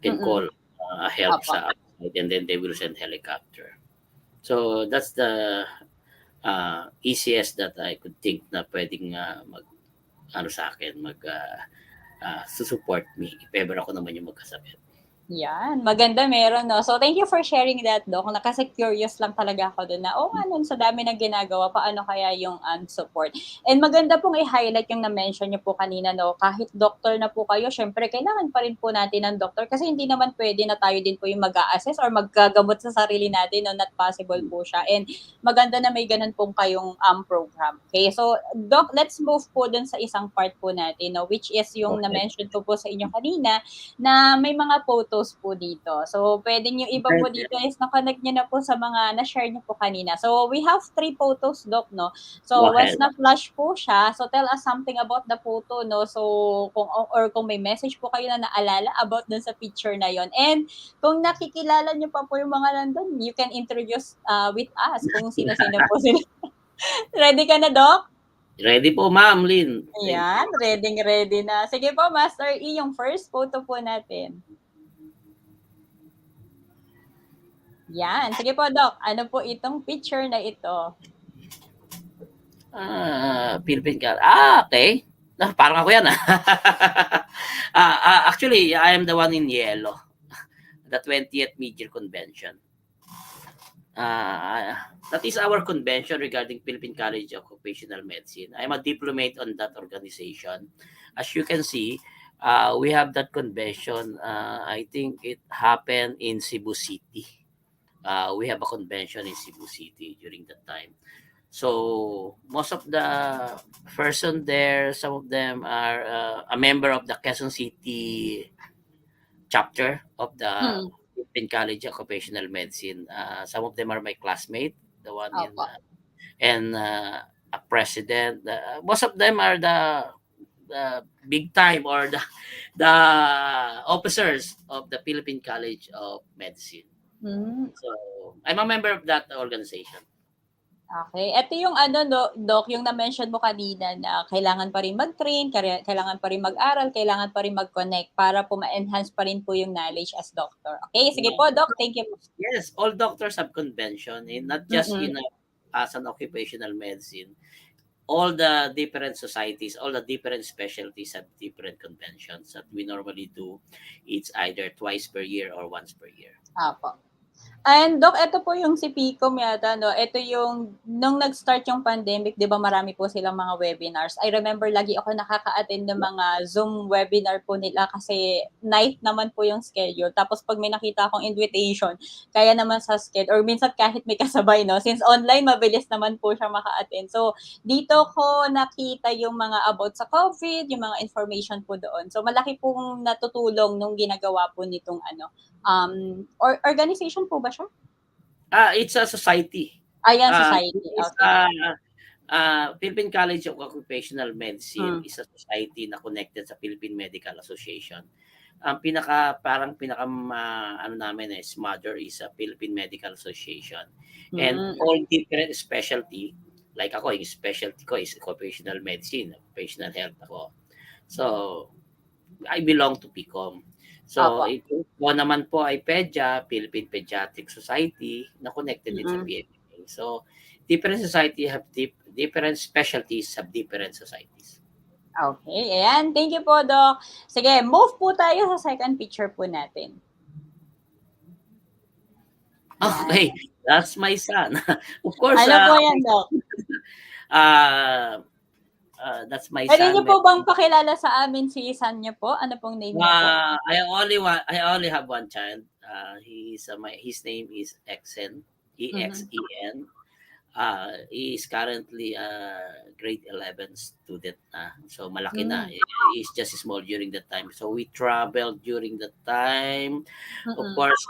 call a help sa outside and then they will send helicopter. So that's the easiest that I could think na pwedeng ano sa akin, support me if ever ako naman yung magkasakit. Yan, maganda meron, no? So, thank you for sharing that, Doc. Kasi curious lang talaga ako doon na, ano, sa dami ng ginagawa, paano kaya yung support? And maganda pong i-highlight yung na-mention niyo po kanina, no? Kahit doctor na po kayo, syempre, kailangan pa rin po natin ng doctor kasi hindi naman pwede na tayo din po yung mag-a-assess or maggagamot sa sarili natin, no? Not possible po siya. And maganda na may ganun pong kayong program. Okay, so, Doc, let's move po dun sa isang part po natin, no? Which is yung Okay. na-mention ko po sa inyo kanina, na may mga photos po dito. So, pwedeng yung iba po dito is na-connect nyo na po sa mga na-share nyo po kanina. So, we have 3 photos, Doc, no? So, Go once ahead. na-flash po siya, so tell us something about the photo, no? So, kung may message po kayo na naalala about dun sa picture na yon. And kung nakikilala nyo pa po yung mga nandun, you can introduce with us kung sino-sino po sila. Ready ka na, Doc? Ready po, Ma'am Lyn. Ayan, ready na. Sige po, Master E, yung first photo po natin. Yan. Sige po, Doc. Ano po itong picture na ito? Philippine Car. Okay. Parang ako yan. Actually, I am the one in yellow. The 20th Major Convention. That is our convention regarding Philippine College of Occupational Medicine. I'm a diplomate on that organization. As you can see, we have that convention. I think it happened in Cebu City. We have a convention in Cebu City during that time. So most of the person there, some of them are a member of the Quezon City chapter of the Philippine College of Occupational Medicine. Some of them are my classmate, the one in and a president. Most of them are the big time or the officers of the Philippine College of Medicine. So I'm a member of that organization. Okay. Ito yung Doc, yung na-mention mo kanina na kailangan pa rin mag-train, kailangan pa rin mag-aral, kailangan pa rin mag-connect para po ma-enhance pa rin po yung knowledge as doctor. Okay, sige po, Doc. Thank you. Yes, all doctors have convention, not just as an occupational medicine. All the different societies, all the different specialties have different conventions that we normally do. It's either twice per year or once per year. Apo. And Doc, ito po yung si PICOM yata, no? Ito yung, nung nag-start yung pandemic, di ba marami po silang mga webinars. I remember lagi ako nakaka-attend ng mga Zoom webinar po nila kasi night naman po yung schedule. Tapos pag may nakita akong invitation, kaya naman sa schedule, or minsan kahit may kasabay, no? Since online, mabilis naman po siya maka-attend. So, dito ko nakita yung mga about sa COVID, yung mga information po doon. So, malaki pong natutulong nung ginagawa po nitong or organization po ba siya? It's a society. Ayan, society. Okay. Philippine College of Occupational Medicine is a society na connected sa Philippine Medical Association. Ang ano namin is mother is a Philippine Medical Association. And all different specialty, like ako, yung specialty ko is occupational medicine, occupational health ako. So, I belong to PICOM. So, ito naman po ay Philippine Pediatric Society na connected din sa PMA. So, different society have different specialties, have different societies. Okay, ayan. Thank you po, Doc. Sige, move po tayo sa second picture po natin. Okay, that's my son. Of course. Ano po yan, Doc? That's my Pwede son. niyo po bang pakilala sa amin si son niyo po? Ano pong name niya po? I only have one child. His name is Exen, EXEN. He is currently a grade 11 student. So malaki na. He's just small during that time. So we traveled during that time. Of course,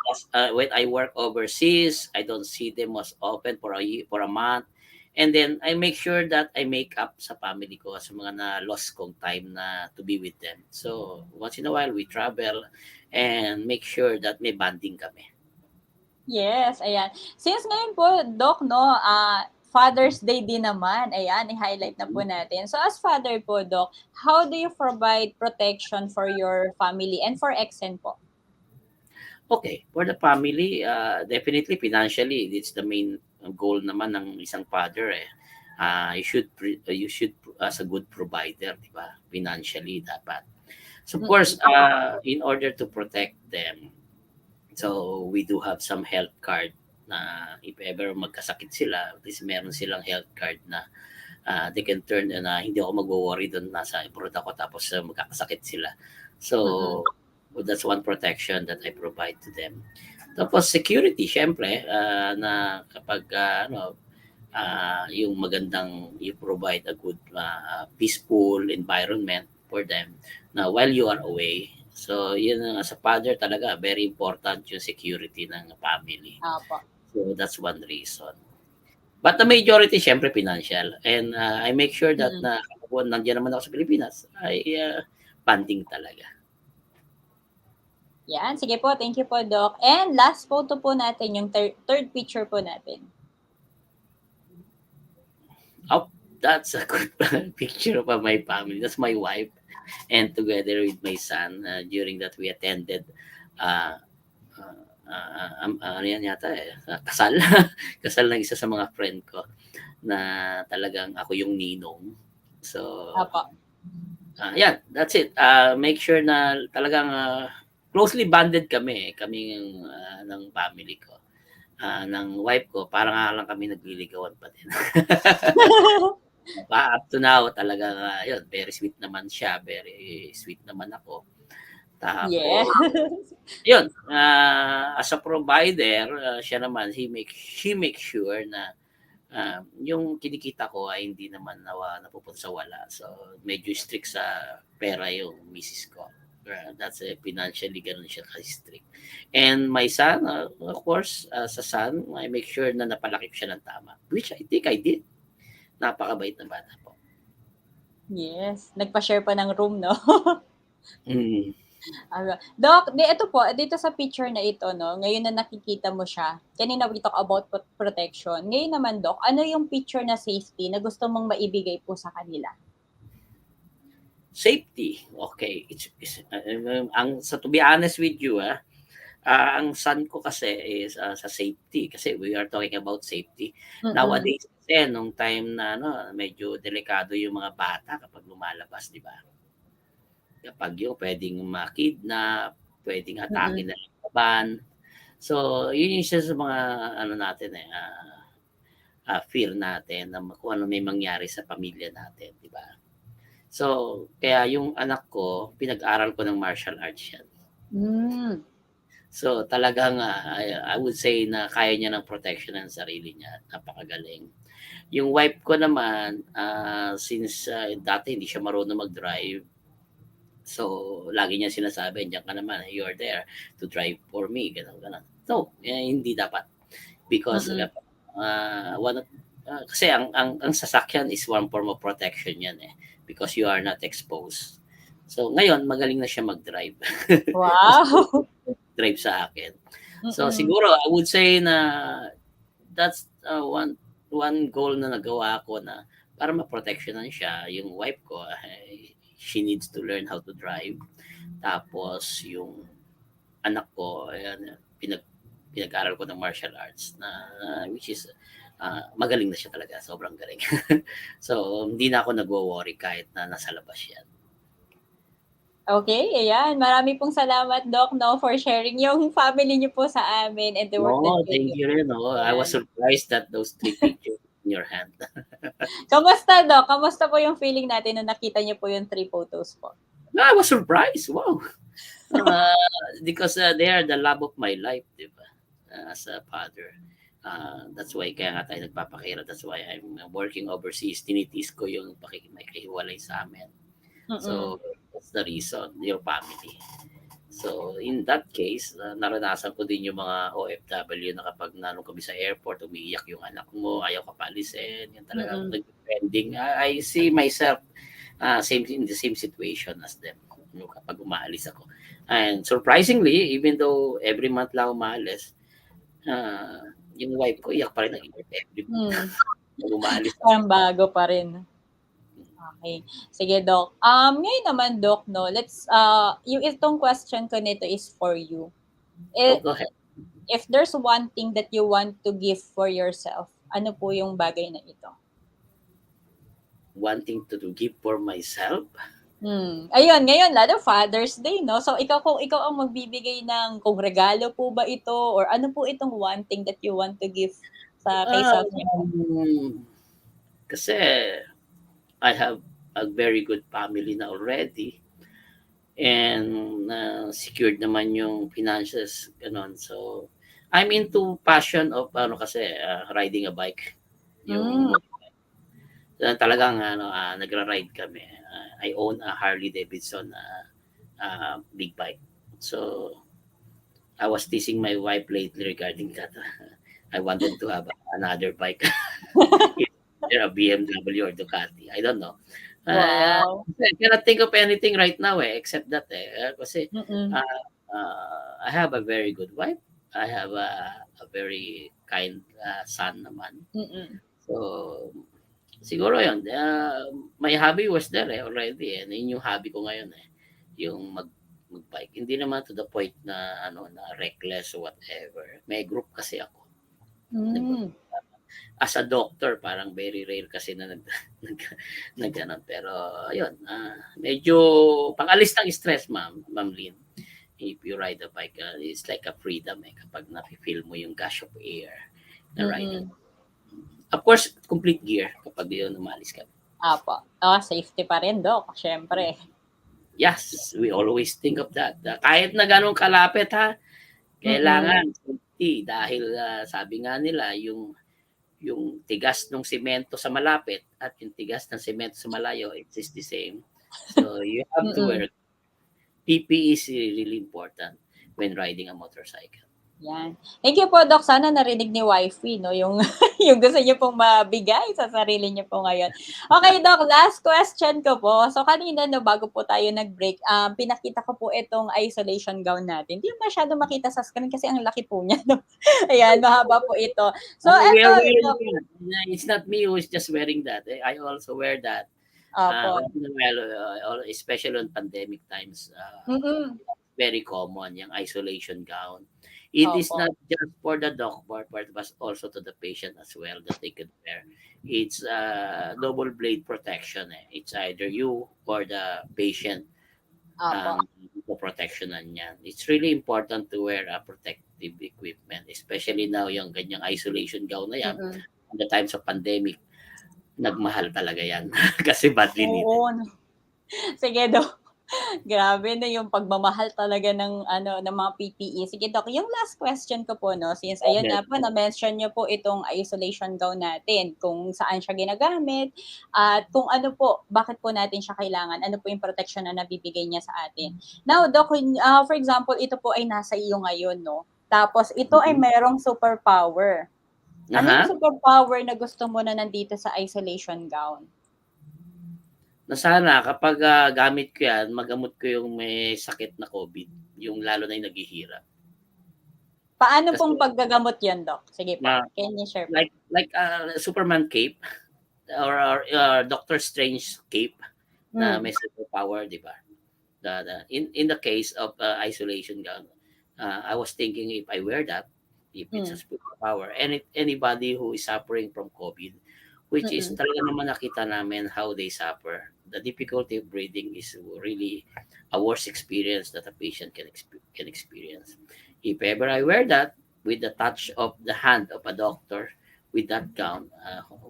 when I work overseas, I don't see them as often for a month. And then I make sure that I make up sa family ko sa mga na-lost kong time na to be with them. So once in a while, we travel and make sure that may bonding kami. Yes, ayan. Since ngayon po, Doc, no, Father's Day din naman. Ayan, i-highlight na po natin. So as father po, Doc, how do you provide protection for your family and for Exen po? Okay, for the family, definitely financially, it's the main goal naman ng isang father. You should as a good provider, di ba? Financially dapat. So of course, Mm-mm. in order to protect them, so we do have some health card na if ever magkasakit sila, at least meron silang health card na they can turn na hindi ako magwo-worry doon nasa abroad ako tapos magkakasakit sila. So Mm-mm. that's one protection that I provide to them. Tapos security, syempre, na kapag yung magandang you provide a good peaceful environment for them na while you are away. So yun as a father talaga very important yung security ng family. Apo. So that's one reason. But the majority syempre financial and I make sure that Mm-mm. na kung nandiyan naman ako sa Pilipinas ay funding talaga. Yan, sige po, thank you po, Doc. And last photo po natin, yung third picture po natin. Oh, that's a good picture of my family. That's my wife and together with my son during that we attended ano yan yata kasal. Kasal ng isa sa mga friend ko na talagang ako yung ninong. So, Apo. yeah, that's it. Make sure na talagang closely bonded kami ng family ko. Ng wife ko, parang nga lang kami nagliligawan pa din. Up to now, talagang yun, very sweet naman siya, very sweet naman ako. Tapos, Yes. yun, as a provider, siya naman, she makes sure na yung kinikita ko ay hindi naman napupunta sa wala. So, medyo strict sa pera yung misis ko. That's financially ganun siya ka-strict. And my son, of course, sa son, I make sure na napalaki ko siya ng tama. Which I think I did. Napakabait na bata po. Yes. Nagpa-share pa ng room, no? Mm. Doc, ito po, dito sa picture na ito, no, ngayon na nakikita mo siya, kanina we talk about protection. Ngayon naman, Doc, ano yung picture na safety na gusto mong maibigay po sa kanila? Safety, okay. To be honest with you, ang son ko kasi is sa safety kasi we are talking about safety. Mm-mm. Nowadays kasi nung time na medyo delikado yung mga bata kapag lumalabas, di ba? Kapag yung pwedeng makidnap, pwedeng atake na laban. So, yun yung isa sa mga natin fear natin na kung ano may mangyari sa pamilya natin, di ba? So, kaya yung anak ko, pinag-aral ko ng martial arts yan. Mm. So, talagang I would say na kaya niya ng protection ng sarili niya. Napakagaling. Yung wife ko naman, since dati hindi siya marunong mag-drive, so lagi niya sinasabi, diyan ka naman, you're there to drive for me. Ganun. No, hindi dapat. Because kasi ang sasakyan is one form of protection yan because you are not exposed. So ngayon magaling na siya mag-drive. Wow. Drive sa akin. So siguro I would say na that's one goal na nagawa ko na para ma-protectionan siya. Yung wife ko, she needs to learn how to drive. Tapos yung anak ko, pinag-aral ko ng martial arts na which is magaling na siya talaga, sobrang galing. So, hindi na ako nagwo-worry kahit na nasa labas yan. Okay, ayan. Marami pong salamat, Doc, no, for sharing yung family niyo po sa amin and the work that you do. Thank you rin. I was surprised that those 3 pictures in your hand. Kamusta, Doc? Kamusta po yung feeling natin nung nakita niyo po yung 3 photos po? I was surprised. Wow. Because they are the love of my life, di ba? As a father. That's why kaya nga tayo nagpapakira. That's why I'm working overseas. Tinitis ko yung makikihiwalay sa amin. So, that's the reason, your family. So, in that case, naranasan ko din yung mga OFW na kapag nanong kami sa airport, umiiyak yung anak mo, ayaw ka palisin, yan talagang nag-trending. I see myself in the same situation as them kapag umaalis ako. And surprisingly, even though every month lang umaalis, yung wife ko, iyak pa rin ang every month. Umaalis. Parang bago pa rin. Okay. Sige, Doc. Ngayon naman, Doc, no, let's, yung itong question ko nito is for you. Go ahead. If there's one thing that you want to give for yourself, ano po yung bagay na ito? wanting to give for myself. Ayun, ngayon lalo Father's Day, no? So, kung ikaw ang magbibigay ng kung regalo po ba ito or ano po itong one thing that you want to give kay self niyo po? Kasi I have a very good family na already, and secured naman yung finances, ganon. So, I'm into passion of riding a bike. Yung talagang nagra-ride kami. I own a Harley Davidson big bike. So, I was teasing my wife lately regarding that. I wanted to have another bike. Either a BMW or Ducati. I don't know. Wow. I cannot think of anything right now except that kasi I have a very good wife. I have a very kind son naman. So, siguro yun. My hobby was there already. And yun yung hobby ko ngayon yung mag-bike. Hindi naman to the point na na reckless or whatever. May group kasi ako. As a doctor, parang very rare kasi na nagganon. Pero ayun, medyo pang-alis ng stress, Ma'am Lyn. If you ride a bike, it's like a freedom kapag nafe-feel mo yung gush of air na ride. Of course, complete gear kapag yun umalis ka. Apo. Safety pa rin, Doc. Syempre. Yes, we always think of that. Kahit na ganun kalapit kailangan safety dahil sabi nga nila yung tigas ng semento sa malapit at yung tigas ng semento sa malayo, it's the same. So you have to wear PPE is really important when riding a motorcycle. Yan. Thank you po, Doc. Sana narinig ni Wifey, no? Yung gusto niyo pong mabigay sa sarili niyo po ngayon. Okay, Doc. Last question ko po. So, kanina, no, bago po tayo nag-break, pinakita ko po itong isolation gown natin. Hindi masyado makita sa screen kasi ang laki po niya, no? Ayan, mahaba po ito. So, ito, it's not me who is just wearing that. I also wear that. Especially on pandemic times. Very common, yung isolation gown. It is not just for the doctor, but also to the patient as well that they could wear. It's double blade protection. It's either you or the patient protection niyan. It's really important to wear a protective equipment, especially now yung ganyang isolation gown na yan. In the times of pandemic, nagmahal talaga yan kasi badly needed. Sige, Doc. Grabe na yung pagmamahal talaga ng mga PPE. Sige, Doc, yung last question ko po, no, since ayun na po, na-mention nyo po itong isolation gown natin, kung saan siya ginagamit, at kung ano po, bakit po natin siya kailangan, ano po yung protection na nabibigay niya sa atin. Now, Doc, for example, ito po ay nasa iyo ngayon, no? Tapos, ito ay merong superpower. Ano yung superpower na gusto mo na nandito sa isolation gown? Na sana kapag gamit ko yan, magamot ko yung may sakit na COVID, yung lalo na yung naghihirap. Paano pong paggagamot yan, Doc? Sige po, can you share? Like Superman cape or Doctor Strange cape na may superpower, di ba? In the case of isolation gown, I was thinking if I wear that, if it's a superpower, and anybody who is suffering from COVID, which is talaga naman nakita namin how they suffer. The difficulty of breathing is really a worst experience that a patient can experience. If ever I wear that with the touch of the hand of a doctor with that gown,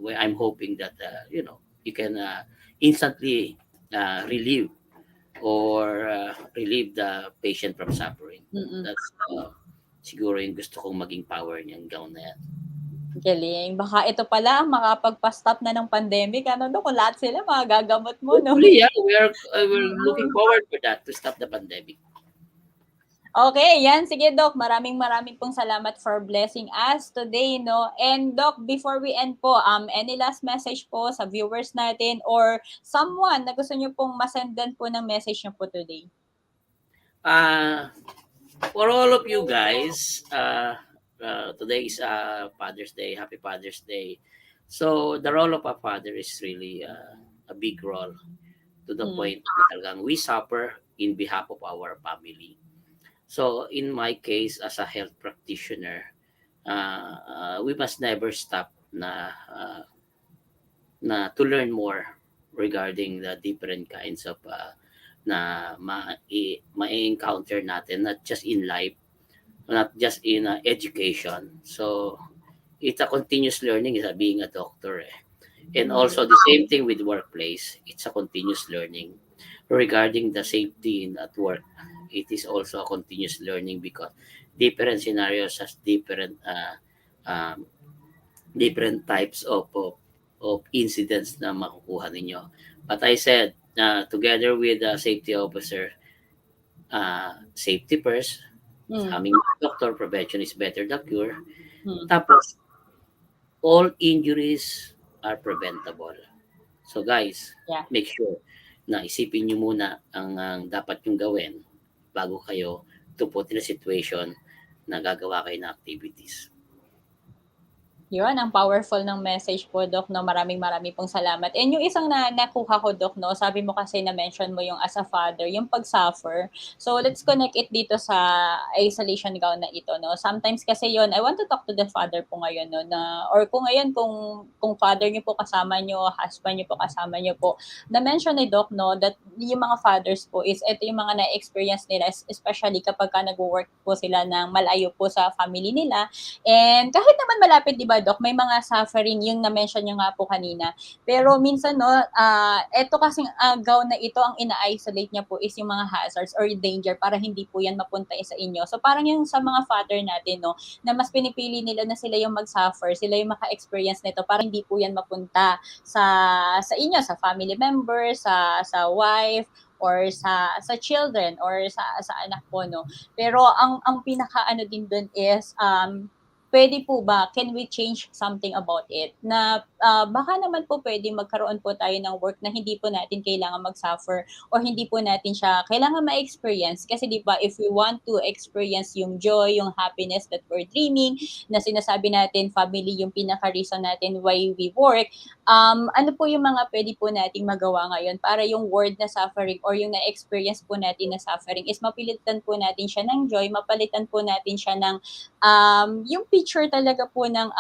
I'm hoping that you can instantly relieve the patient from suffering. That's siguro yung gusto kong maging power niyang gown na yan. Galing. Baka ito pala ang makapagpa-stop na ng pandemic. Kung lahat sila magagamot mo, no? Hopefully, yeah. We're looking forward for that to stop the pandemic. Okay, yan. Sige, Doc. Maraming pong salamat for blessing us today, no? And, Doc, before we end po, any last message po sa viewers natin or someone na gusto nyo pong masendan po ng message nyo po today? For all of you guys, today is Father's Day. Happy Father's Day. So the role of a father is really a big role to the point that talagang we suffer in behalf of our family. So in my case as a health practitioner, we must never stop na to learn more regarding the different kinds of na ma-encounter natin, not just in life, not just in education. So it's a continuous learning is being a doctor. And Mm. also the same thing with workplace. It's a continuous learning regarding the safety at work. It is also a continuous learning because different scenarios has um, different types of incidents na makukuha ninyo. But I said, together with the safety officer, safety first, Mm. aming doctor, prevention is better than cure. Mm. Tapos, all injuries are preventable. So guys, Yeah. make sure na isipin nyo muna ang dapat yung gawin bago kayo to put in a situation na gagawa kayo ng activities. Yun, ang powerful ng message po, Doc, no? Maraming pong salamat. And yung isang nakuha ko, Doc, no? Sabi mo kasi na-mention mo yung as a father, yung pag-suffer. So, let's connect it dito sa isolation gown na ito, no? Sometimes kasi yun, I want to talk to the father po ngayon, no? Na, or kung ngayon, kung father niyo po kasama niyo, husband niyo po kasama niyo po, na-mention ni Doc, no? That yung mga fathers po is, ito yung mga na-experience nila, especially kapag ka nag-work po sila ng malayo po sa family nila. And kahit naman malapit, di ba, Doc, may mga suffering, yung na-mention nyo nga po kanina. Pero minsan, no, eto kasing gown na ito, ang ina-isolate niya po is yung mga hazards or danger para hindi po yan mapunta sa inyo. So parang yung sa mga father natin, no, na mas pinipili nila na sila yung mag-suffer, sila yung maka-experience nito para hindi po yan mapunta sa inyo, sa family members, sa wife, or sa children or sa anak po, no. Pero ang pinaka ano din doon is pwede po ba, can we change something about it? Na baka naman po pwede magkaroon po tayo ng work na hindi po natin kailangan mag-suffer or hindi po natin siya kailangan ma-experience. Kasi di ba, if we want to experience yung joy, yung happiness that we're dreaming, na sinasabi natin, family yung pinaka-reason natin why we work, ano po yung mga pwede po nating magawa ngayon para yung word na suffering or yung na-experience po natin na suffering is mapilitan po natin siya ng joy, mapalitan po natin siya ng yung picture talaga po ng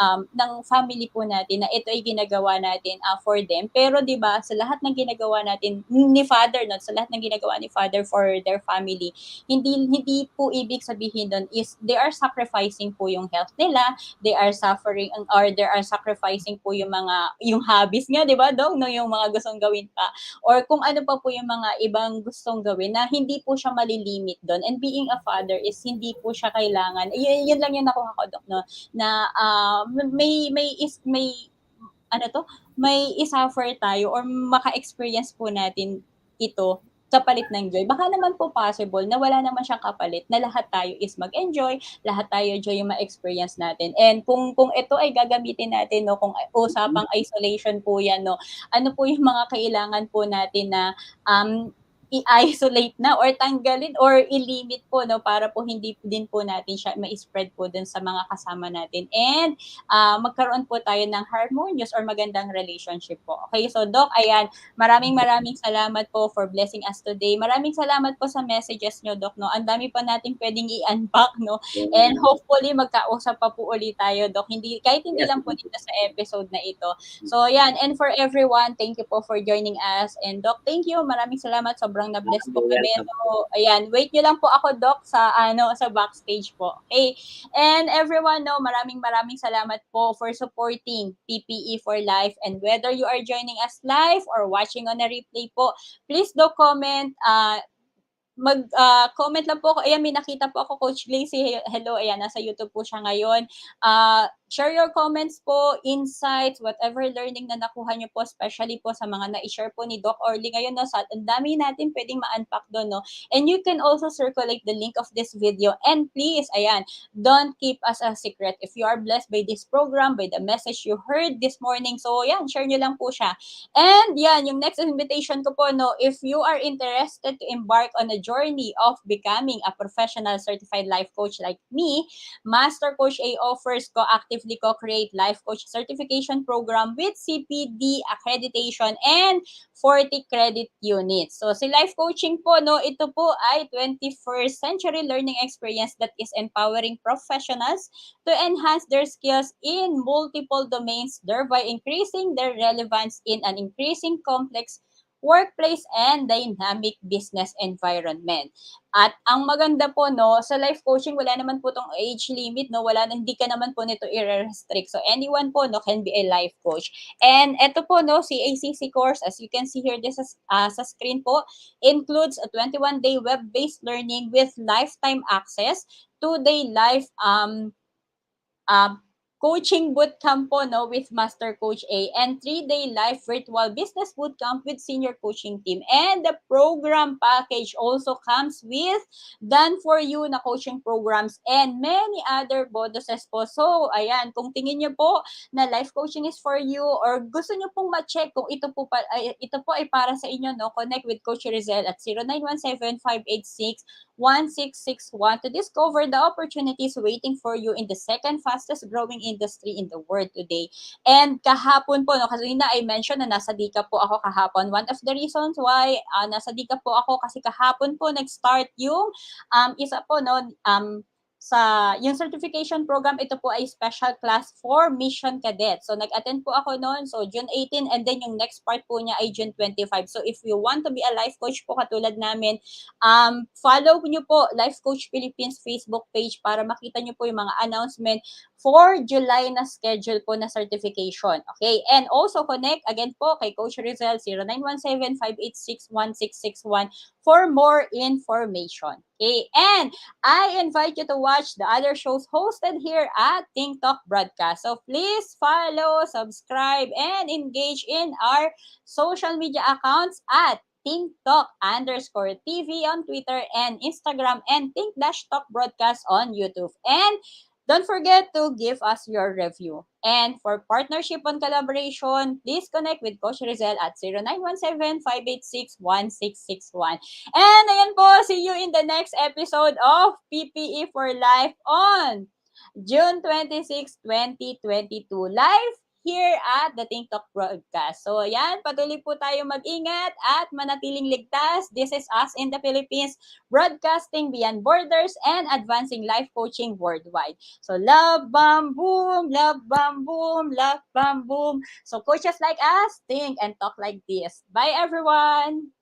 family po natin na ito ay ginagawa natin for them. Pero 'di ba, sa lahat ng ginagawa natin ni Father, no, sa lahat ng ginagawa ni Father for their family, hindi po ibig sabihin doon is they are sacrificing po yung health nila, they are suffering or they are sacrificing po yung hobbies nga, 'di ba, Dong, no, yung mga gustong gawin pa or kung ano pa po yung mga ibang gustong gawin na hindi po siya malilimit doon. And being a father is hindi po siya kailangan. Yun lang yung nakuha ko, Dok, no, na may ano to, may isuffer tayo or maka-experience po natin ito kapalit ng joy. Baka naman po possible na wala naman siyang kapalit, na lahat tayo is mag-enjoy, lahat tayo joy yung ma-experience natin. And kung ito ay gagamitin natin, no, kung usapang isolation po yan, no, ano po yung mga kailangan po natin na i-isolate na or tanggalin or i-limit po, no, para po hindi din po natin siya ma-spread po dun sa mga kasama natin and magkaroon po tayo ng harmonious or magandang relationship po. Okay, so Doc, ayan, maraming salamat po for blessing us today. Maraming salamat po sa messages nyo, Doc, no. Ang dami pa nating pwedeng i-unpack, no. And hopefully magkausap pa po ulit tayo, Doc. Kahit hindi lang po dito sa episode na ito. So ayan, and for everyone, thank you po for joining us. And Doc, thank you. Maraming salamat. Sobrang na-bless po kami. So, ayan, wait nyo lang po ako, Doc, sa backstage po. Okay? And everyone, no, maraming salamat po for supporting PPE for Life. And whether you are joining us live or watching on a replay po, please do comment, comment lang po ako. Ayan, may nakita po ako, Coach Glacy. Hello, ayan, nasa YouTube po siya ngayon. Share your comments po, insights, whatever learning na nakuha nyo po, especially po sa mga na-share po ni Doc Orly ngayon, no? Ang dami natin pwedeng ma-unpack doon, no? And you can also circulate the link of this video. And please, ayan, don't keep us a secret. If you are blessed by this program, by the message you heard this morning, so ayan, share nyo lang po siya. And yan, yung next invitation ko po, no, if you are interested to embark on a journey of becoming a professional certified life coach like me, Master Coach A offers actively co-create life coach certification program with CPD accreditation and 40 credit units. So si life coaching po, no, ito po ay 21st century learning experience that is empowering professionals to enhance their skills in multiple domains, thereby increasing their relevance in an increasing complex workplace, and dynamic business environment. At ang maganda po, no, sa life coaching, wala naman po tong age limit, no, hindi ka naman po nito i-restrict. So, anyone po, no, can be a life coach. And ito po, no, CACC course, as you can see here, this is, sa screen po, includes a 21-day web-based learning with lifetime access, 2-day live um, coaching bootcamp po, no, with Master Coach A, and 3-day live virtual business bootcamp with senior coaching team. And the program package also comes with done for you na coaching programs and many other bonuses po. So, ayan, kung tingin niyo po na life coaching is for you or gusto niyo pong ma-check kung ito po ay para sa inyo, no, connect with Coach Rizel at 0917-586-1661 to discover the opportunities waiting for you in the second fastest growing industry in the world today. And kahapon po, no, kasi na I mentioned na nasa Dika po ako kahapon. One of the reasons why nasa Dika po ako kasi kahapon po nag-start yung isa po, no, sa yung certification program, ito po ay special class for mission cadet. So nag-attend po ako noon, so June 18, and then yung next part po niya ay June 25. So if you want to be a life coach po katulad namin, follow niyo po Life Coach Philippines Facebook page para makita niyo po yung mga announcement for July na schedule po na certification. Okay? And also connect again po kay Coach Rizel 0917-586-1661 for more information. Okay? And I invite you to watch the other shows hosted here at Think Talk Broadcast. So please follow, subscribe, and engage in our social media accounts at ThinkTalk_TV on Twitter and Instagram, and Think-Talk Broadcast on YouTube. And don't forget to give us your review. And for partnership and collaboration, please connect with Coach Rizel at 0917-586-1661. And ayan po, see you in the next episode of PPE for Life on June 26, 2022. Live here at the TikTok broadcast. So, ayan, patuloy po tayo mag-ingat at manatiling ligtas. This is us in the Philippines, broadcasting beyond borders and advancing life coaching worldwide. So, love, bam, boom, love, bam, boom, love, bam, boom. So, coaches like us, think and talk like this. Bye, everyone!